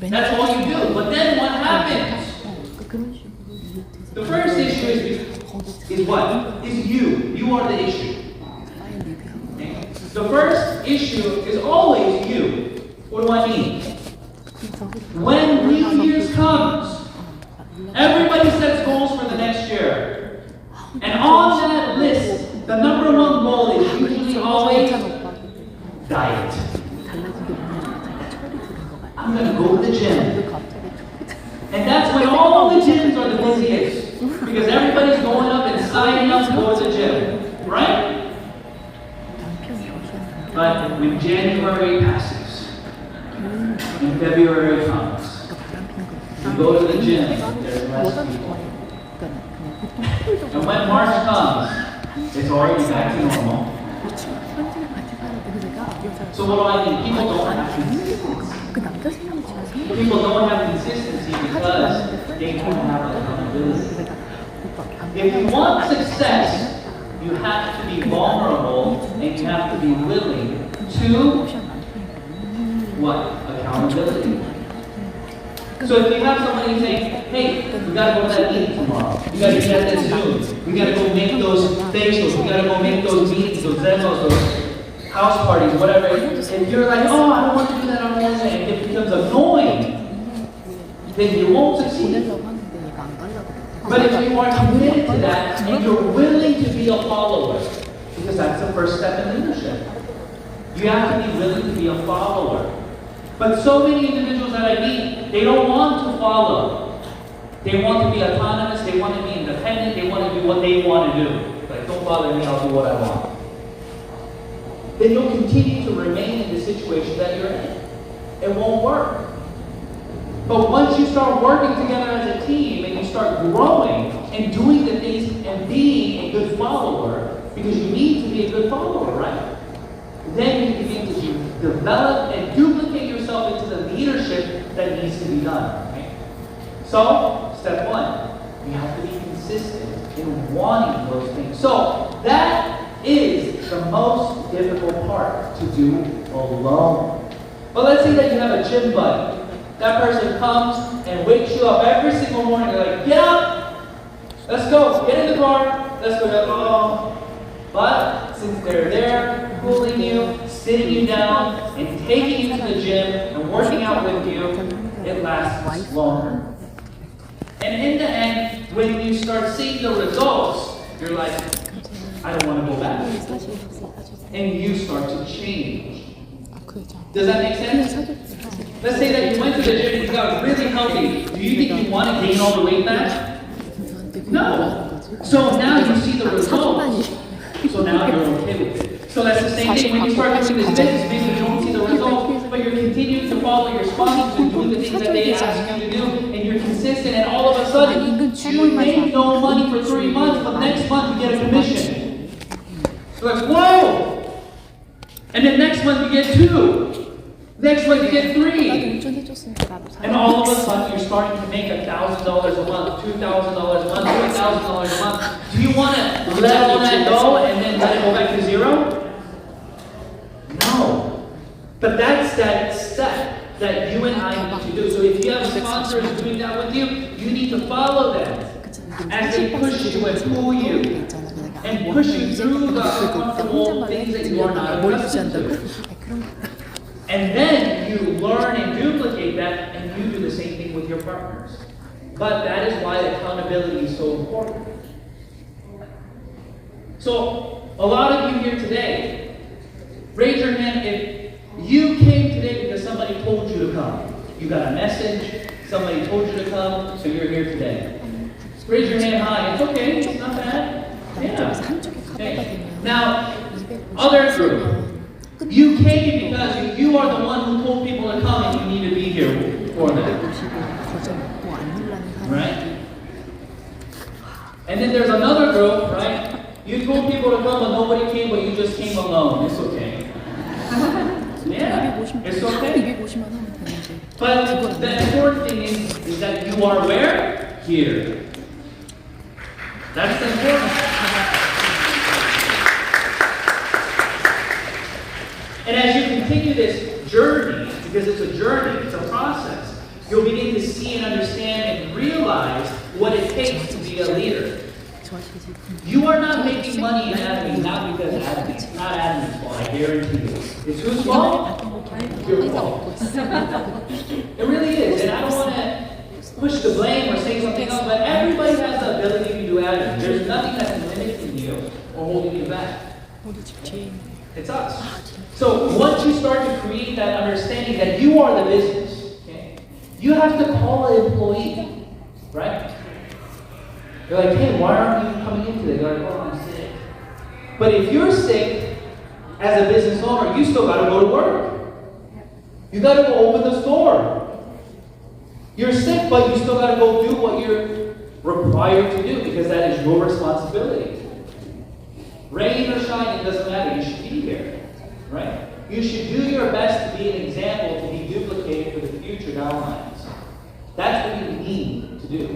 That's all you do. But then what happens? The first issue is what? Is you. You are the issue. Okay? The first issue is always you. What do I mean? When New Year's comes, everybody sets goals for the next year. And on that list, the number one goal is usually always diet. I'm going to go to the gym. And that's when all the gyms are the busiest. Because everybody's going up and signing up to go to the gym. Right? But when January passes, and February comes, you go to the gym, there's less people. And when March comes, it's already back to normal. So what do I mean? People don't have consistency. People don't have consistency because they don't have accountability. If you want success, you have to be vulnerable and you have to be willing to what? Accountability. So if you have somebody saying, hey, we gotta go to that meeting tomorrow. We gotta be at that Zoom. We gotta go make those facials. We gotta go make those meetings, those demos, those house parties, whatever. And you're like, oh, I don't want to do that on Wednesday. And it becomes annoying. Then you won't succeed. But if you are committed to that and you're willing to be a follower, because that's the first step in leadership. You have to be willing to be a follower. But so many individuals that I meet, they don't want to follow. They want to be autonomous, they want to be independent, they want to do what they want to do. Like, don't bother me, I'll do what I want. Then you'll continue to remain in the situation that you're in. It won't work. But once you start working together as a team and you start growing and doing the things and being a good follower, because you need to be a good follower, right? Then you begin to develop and duplicate yourself into the leadership that needs to be done. Right? So, step one, you have to be consistent in wanting those things. So, that is the most difficult part to do alone. But let's say that you have a gym buddy. That person comes and wakes you up every single morning. They're like, get up! Let's go. Get in the car. Let's go. Oh. But since they're there, cooling you, sitting you down, and taking you to the gym and working out with you, it lasts longer. And in the end, when you start seeing the results, you're like, I don't want to go back. 사실 And you start to change. 그 여자 Does that make sense? Let's say that you went to the gym and you got really healthy. Do you think you want to gain all the weight back? No. So now you see the results. So now you're okay with it. So that's the same thing when you start doing this business. Maybe you don't see the results, but you're continuing to follow your sponsors and doing the things that they ask you to do, and you're consistent, and all of a sudden you make no money for 3 months, but next month you get a commission. So like, whoa! And then next month you get 2. Next month you get 3. 운전해줬으니까 나도 사. And all of a sudden you're starting to make $1,000 a month, $2,000 a month, $3,000 a month. Do you want to let all that go and then let it go back to 0? No. But that's that step that you and I need to do. So if you have sponsors doing that with you, you need to follow them as they push you and pull you and push you through the uncomfortable things that you are not accustomed to. And then you learn and duplicate that, and you do the same thing with your partners. But that is why accountability is so important. So, a lot of you here today, raise your hand if you came today because somebody told you to come. You got a message, somebody told you to come, so you're here today. Raise your hand high. It's okay, it's not bad. Yeah. Okay. Now, other group. You came because you are the one who told people to come and you need to be here for them. Right? And then there's another group, right? You told people to come but nobody came, but you just came alone. It's okay. Yeah, it's okay. But the important thing is that you are where? Here. That's the important. And as you continue this journey, because it's a journey, it's a process, you'll begin to see and understand and realize what it takes to be a leader. You are not making money in Atomy, not because Atomy. It's not Atomy's fault, I guarantee you. It's whose fault? Your fault. It really is. And I don't want to push the blame or say something else, but everybody has the ability to do Atomy. There's nothing that's limiting you or holding you back. It's us. So once you start to create that understanding that you are the business, okay, you have to call an employee, right? You're like, hey, why aren't you coming in today? They're like, oh, I'm sick. But if you're sick as a business owner, you still got to go to work. You got to go open the store. You're sick, but you still got to go do what you're required to do because that is your responsibility. Rain or shine, it doesn't matter. You should be here, right? You should do your best to be an example, to be duplicated for the future downlines. That's what you need to do.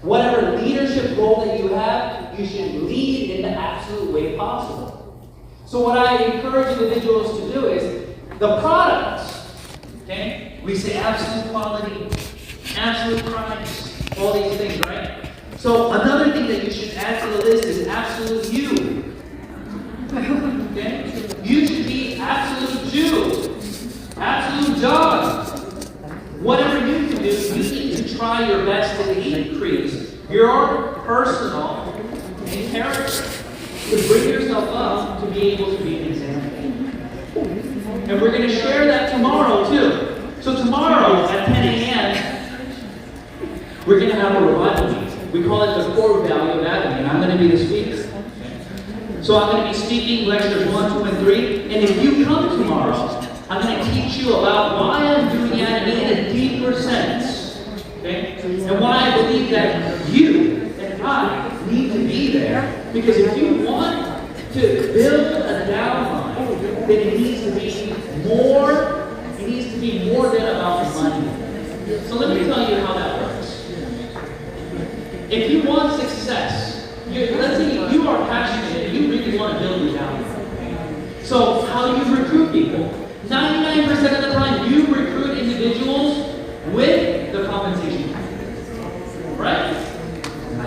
Whatever leadership role that you have, you should lead in the absolute way possible. So what I encourage individuals to do is the products, okay? We say absolute quality, absolute price, all these things, right? So another thing that you should add to the list is absolute you. Okay? You should be absolute Jew, absolute John. Whatever you can do, you need to try your best to increase your personal and character, to bring yourself up to be able to be an example. And we're going to share that tomorrow too. So tomorrow at 10 a.m., we're going to have a revival meeting. We call it the core value of Atomy, and I'm going to be the speaker. So I'm going to be speaking lectures 1, 2, and 3. And if you come tomorrow, I'm going to teach you about why I'm doing Atomy in a deeper sense. Okay? And why I believe that you and I need to be there. Because if you want to build a downline, then it needs to be more. It needs to be more than about the money. So let me tell you how that works. If you want success, let's say you are passionate and you really want to build your downline. So how do you recruit people? 99% of the time, you recruit individuals with the compensation plan. Right?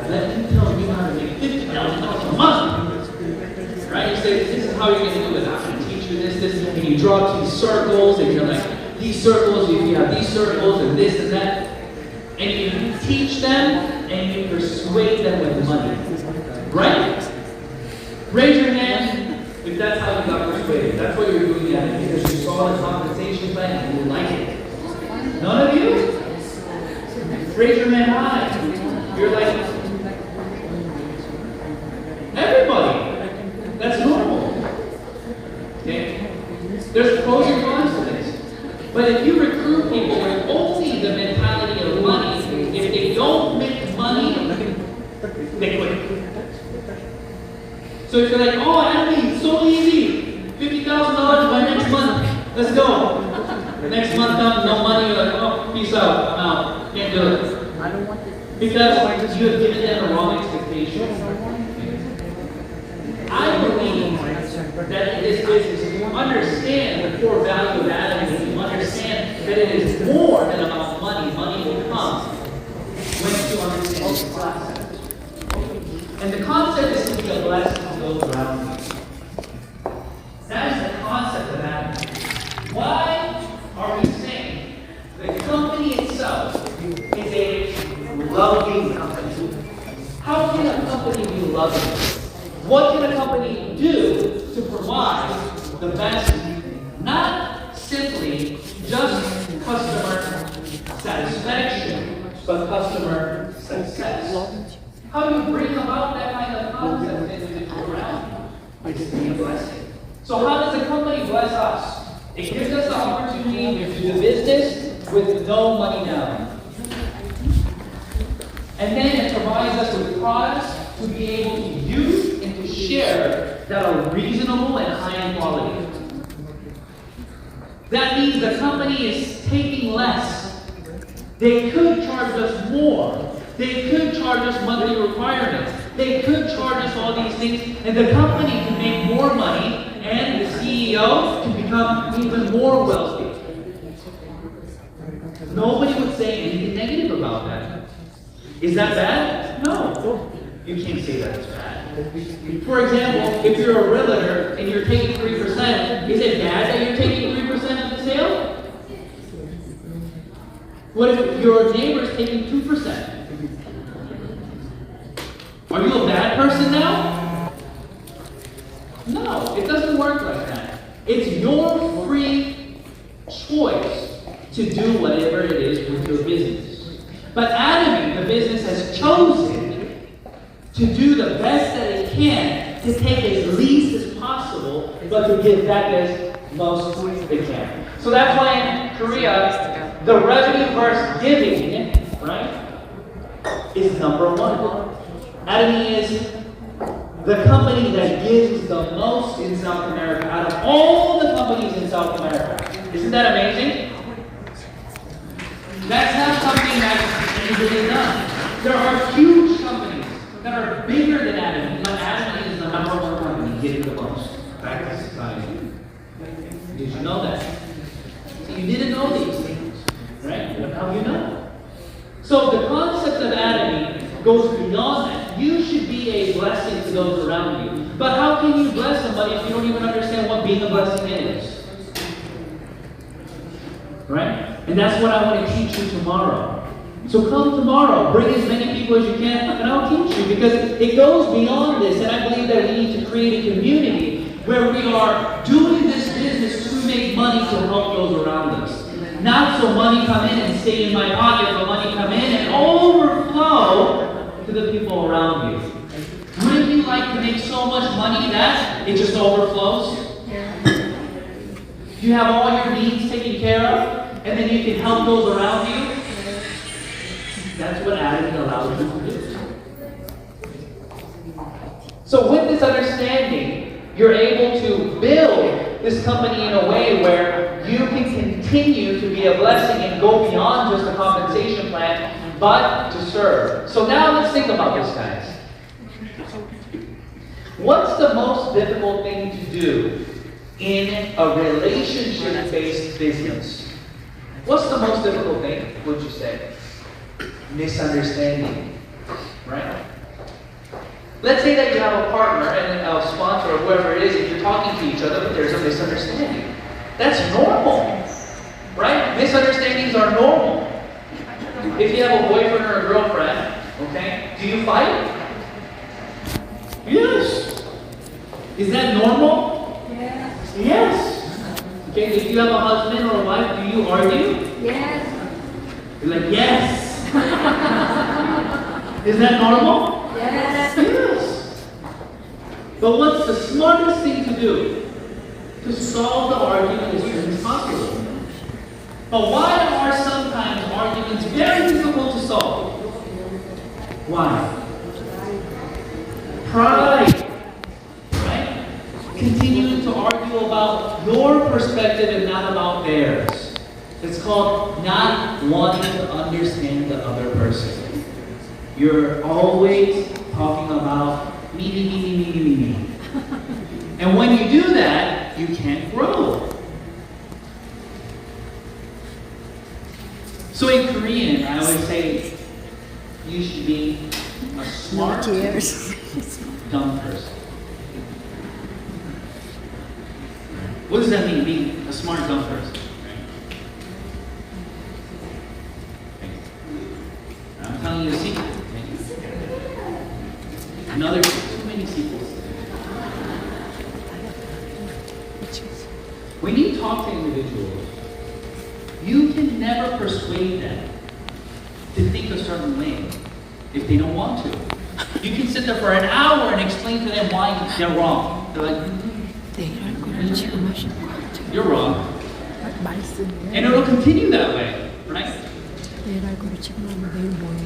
Let me tell you how to make $50,000 a month. Right? You say, this is how you're going to do it. I'm going to teach you this, and you draw these circles, and you're like, these circles, if you have these circles, and this and that. And you teach them, and you persuade them with money. Right? Raise your hand if that's how you got persuaded. That's what you're doing at it because you saw the compensation plan and you like it. None of you? Raise your hand high. You're like, everybody. That's normal. Okay? There's pros and cons to this. But if you recruit people with only the mentality of money, if they don't make money, they quit. So if you're like, oh, Atomy, it's so easy. $50,000 by next month. Let's go. The next month comes, no money, you're like, oh, peace out, I'm out. Can't do it. Because you have given them the wrong expectation. I believe that in this business, if you understand the core value of Atomy, if you understand that it is more than about money, money will come when you understand the concept. And the concept is to be a blessing to those around you. That is the concept of Atomy. Why are we saying the company itself is a loving company? How can a company be loving? What can a company do to provide the best, not simply just customer satisfaction, but customer success? How do you bring about that kind of concept into the around you? It's a blessing. So how does a company bless us? It gives us the opportunity to do business with no money down. And then it provides us with products to be able to use and to share that are reasonable and high in quality. That means the company is taking less. They could charge us more. They could charge us monthly requirements. They could charge us all these things, and the company can make more money, and the CEO can become even more wealthy. Nobody would say anything negative about that. Is that bad? No. You can't say that it's bad. For example, if you're a realtor and you're taking 3%, is it bad that you're taking 3% of the sale? What if your neighbor's taking 2%? Are you a bad person now? No, it doesn't work like that. It's your free choice to do whatever it is with your business. But Atomy, the business, has chosen to do the best that it can to take as least as possible, but to give back as most it can. So that's why in Korea, the revenue versus giving, right, is number one. Atomy is the company that gives the most in South America out of all the companies in South America. Isn't that amazing? That's not something that's easily done. There are huge companies that are bigger than Atomy, but Atomy is the number one company giving the most back to society. Did you know that? So you didn't know these things, right? But now you know. So the concept of Atomy goes beyond that. You should be a blessing to those around you. But how can you bless somebody if you don't even understand what being a blessing is? Right? And that's what I want to teach you tomorrow. So come tomorrow, bring as many people as you can, and I'll teach you, because it goes beyond this, and I believe that we need to create a community where we are doing this business to make money to help those around us. Not so money come in and stay in my pocket, but money come in and overflow to the people around you. Wouldn't you like to make so much money that it just overflows? You have all your needs taken care of, and then you can help those around you. That's what Atomy allows you to do. So with this understanding, you're able to build this company in a way where you can continue to be a blessing and go beyond just a compensation plan, but to serve. So now let's think about this, guys. What's the most difficult thing to do in a relationship-based business? What's the most difficult thing, would you say? Misunderstanding, right? Let's say that you have a partner and a sponsor or whoever it is, and you're talking to each other, but there's a misunderstanding. That's normal, right? Misunderstandings are normal. If you have a boyfriend or a girlfriend, okay, do you fight? Yes. Is that normal? Yes. Okay, if you have a husband or a wife, do you argue? Yes. You're like, yes. Is that normal? Yes. Yes. But what's the smartest thing to do? To solve the argument as soon as possible. But why are sometimes arguments very difficult to solve? Why? Pride. Right? Continuing to argue about your perspective and not about theirs. It's called not wanting to understand the other person. You're always talking about me. And when you do that, you can't grow. So in Korean, I always say, you should be a smart, dumb person. What does that mean, being a smart, dumb person? I'm telling you a secret. Another, too many secrets. When you talk to individuals, you can never persuade them to think a certain way if they don't want to. You can sit there for an hour and explain to them why they're wrong. They're like, you're wrong. And it'll continue that way, right?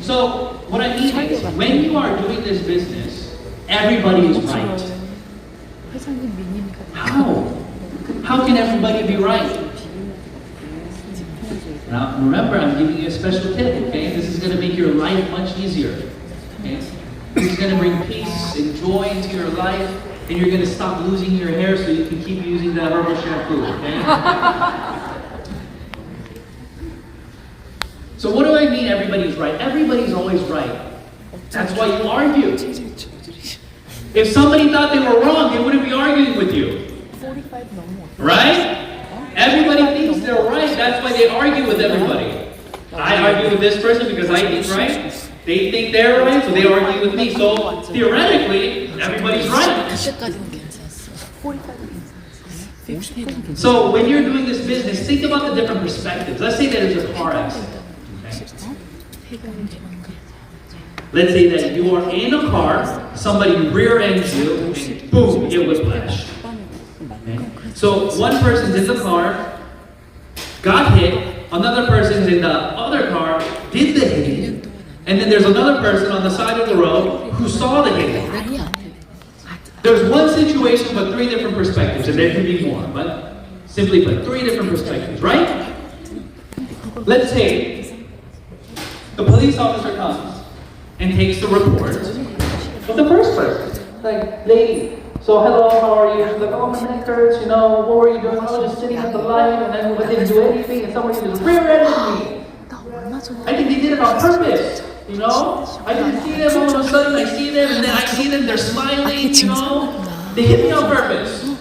So, what I mean is, when you are doing this business, everybody is right. How? How can everybody be right? Now, remember, I'm giving you a special tip, okay? This is going to make your life much easier, okay? This is going to bring peace and joy into your life, and you're going to stop losing your hair so you can keep using that herbal shampoo, okay? So what do I mean everybody's right? Everybody's always right. That's why you argue. If somebody thought they were wrong, they wouldn't be arguing with you. Right? Everybody thinks they're right, that's why they argue with everybody. I argue with this person because I think right. They think they're right, so they argue with me. So theoretically, everybody's right. So when you're doing this business, think about the different perspectives. Let's say that it's a car accident. Okay? Let's say that you are in a car, somebody rear ends you, and boom, it whiplash. Okay? So one person's in the car, got hit, another person's in the other car, did the hitting, and then there's another person on the side of the road who saw the hitting. There's one situation but three different perspectives, and there can be more, but simply put, three different perspectives, right? Let's say the police officer comes and takes the report of the first person. Like, lady, so hello, how are you? She's like, oh, my neck hurts, what were you doing? I was just sitting at the light and I didn't do anything and somebody just rear-ended me. I think they did it on purpose, I didn't see them, all of a sudden I see them and then I see them, they're smiling, They hit me on purpose.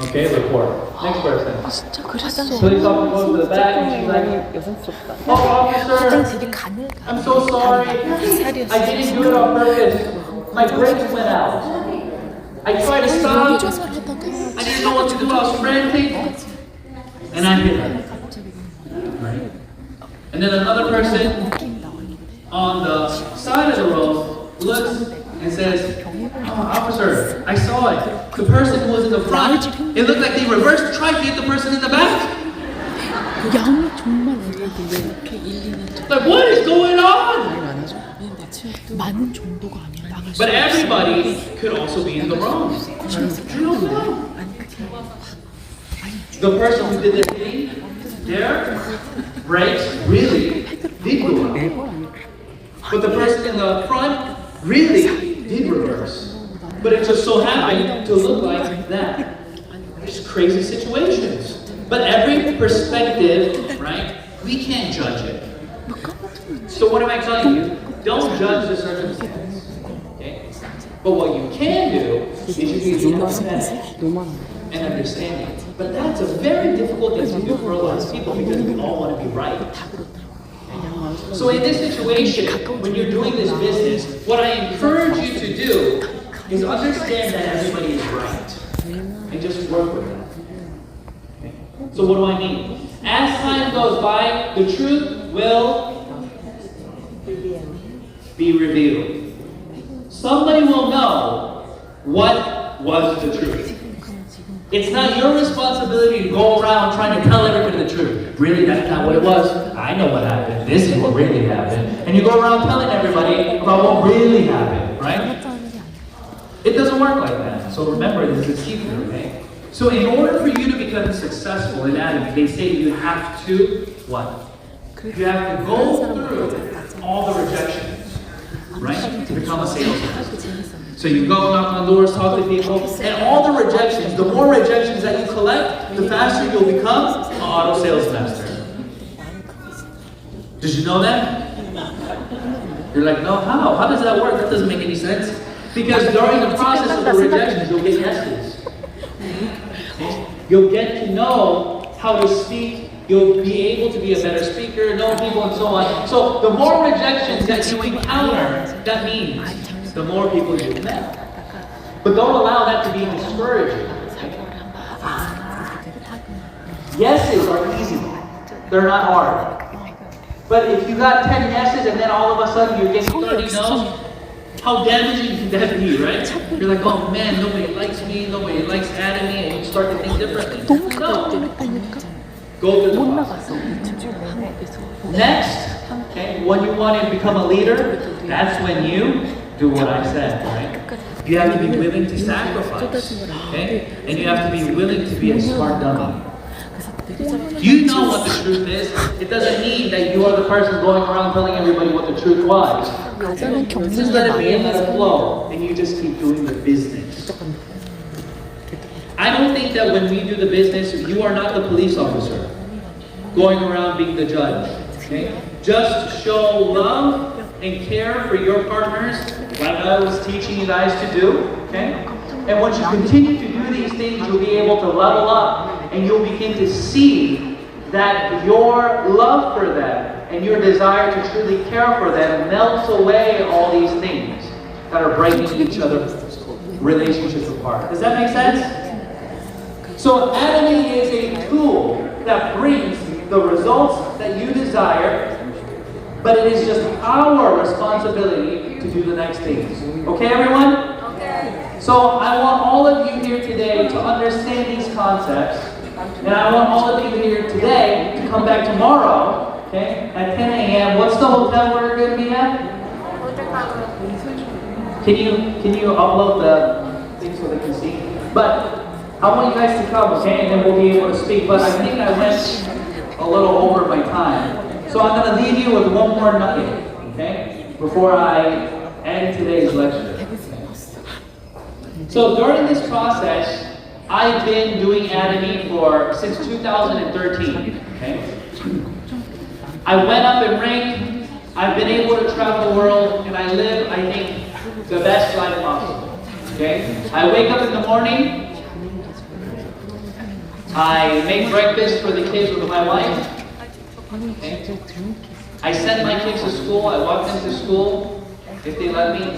Okay, report. Next person. Police officer goes to the back and she's like, oh, officer, I'm so sorry. I didn't do it on purpose. My brakes went out. I tried to stop. I didn't know what to do. I was frantic. And I hit her. Right? And then another person on the side of the road looks and says, oh, officer, I saw it. The person who was in the front, it looked like they reversed, tried to hit the person in the back. Like, what is going on? But everybody could also be in the wrong. You don't know. The person who did the thing, their brakes really did go up. But the person in the front really did reverse. But it just so happened to look like that. There's crazy situations. But every perspective, right, we can't judge it. So what am I telling you? Don't judge the circumstance. Okay? But what you can do is you can be empathetic and understanding. But that's a very difficult thing to do for a lot of people because we all want to be right. So in this situation, when you're doing this business, what I encourage you to do is understand that everybody is right. And just work with that. Okay. So what do I mean? As time goes by, the truth will be revealed. Somebody will know what was the truth. It's not your responsibility to go around trying to tell everybody the truth. Really, that's not what it was. I know what happened. This is what really happened. And you go around telling everybody about what really happened, right? It doesn't work like that. So remember, this is a secret, okay? So in order for you to become successful in Atomy, they say you have to, what? You have to go through all the rejections, right? To become a salesman. So you go knock on doors, talk to people, and all the rejections, the more rejections that you collect, the faster you'll become an auto sales master. Did you know that? You're like, no, how? How does that work? That doesn't make any sense. Because during the process of the rejections, you'll get yeses. You'll get to know how to speak. You'll be able to be a better speaker, know people, and so on. So the more rejections that you encounter, that means the more people you've met. But don't allow that to be discouraging. Yeses are easy. They're not hard. But if you got 10 yeses and then all of a sudden you're getting 30 no's, how damaging can that be, right? You're like, oh man, nobody likes me, nobody likes Atomy, and you start to think differently. No. Go through the process. Next, okay, when you want to become a leader, that's when you do what I said, right? You have to be willing to sacrifice, okay? And you have to be willing to be a smart dummy. You know what the truth is. It doesn't mean that you are the person going around telling everybody what the truth was. Just let it be and let it flow, and you just keep doing the business. I don't think that when we do the business, you are not the police officer going around being the judge. Okay? Just show love and care for your partners, like I was teaching you guys to do. Okay? And once you continue to do these things, you'll be able to level up, and you'll begin to see that your love for them and your desire to truly care for them melts away all these things that are breaking each other's relationships apart. Does that make sense? So Atomy is a tool that brings the results that you desire, but it is just our responsibility to do the next things. Okay, everyone? Okay. So I want all of you here today to understand these concepts, and I want all of you here today to come back tomorrow, okay, at 10 a.m. What's the hotel we're going to be at? Can you upload the thing so they can see? But I want you guys to come, okay, and then we'll be able to speak. But I think I went a little over my time. So I'm going to leave you with one more nugget, okay, before I end today's lecture. So during this process, I've been doing Atomy since 2013, okay? I went up in rank, I've been able to travel the world, and I live, I think, the best life possible, okay? I wake up in the morning, I make breakfast for the kids with my wife. Okay. I send my kids to school. I walk them to school if they let me.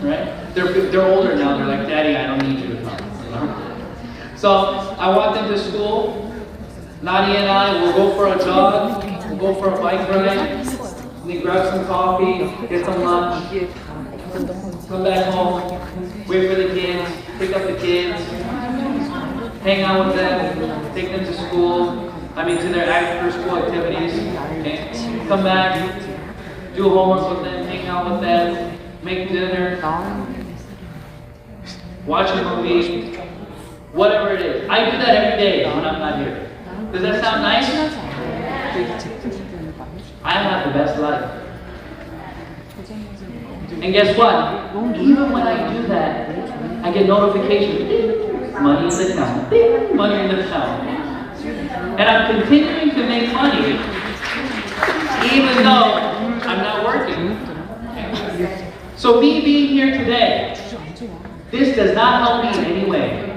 Right? They're older now. They're like, Daddy, I don't need you to come. You know? So I walk them to school. Nadia and I will go for a jog. We'll go for a bike ride. We grab some coffee, get some lunch, come back home, wait for the kids, pick up the kids. Hang out with them, take them to school, to their after-school activities, okay? Come back, do homework with them, hang out with them, make dinner, watch a movie, whatever it is. I do that every day when I'm not here. Does that sound nice? I have the best life. And guess what? Even when I do that, I get notifications. Money in the account. Money in the account. And I'm continuing to make money even though I'm not working. So me being here today, this does not help me in any way.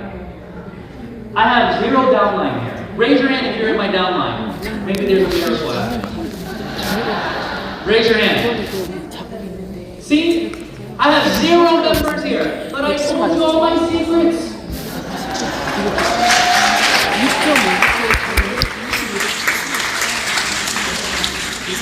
I have zero downline here. Raise your hand if you're in my downline. Maybe there's a miracle happening. Raise your hand. See? I have zero members here, but told you all my secrets.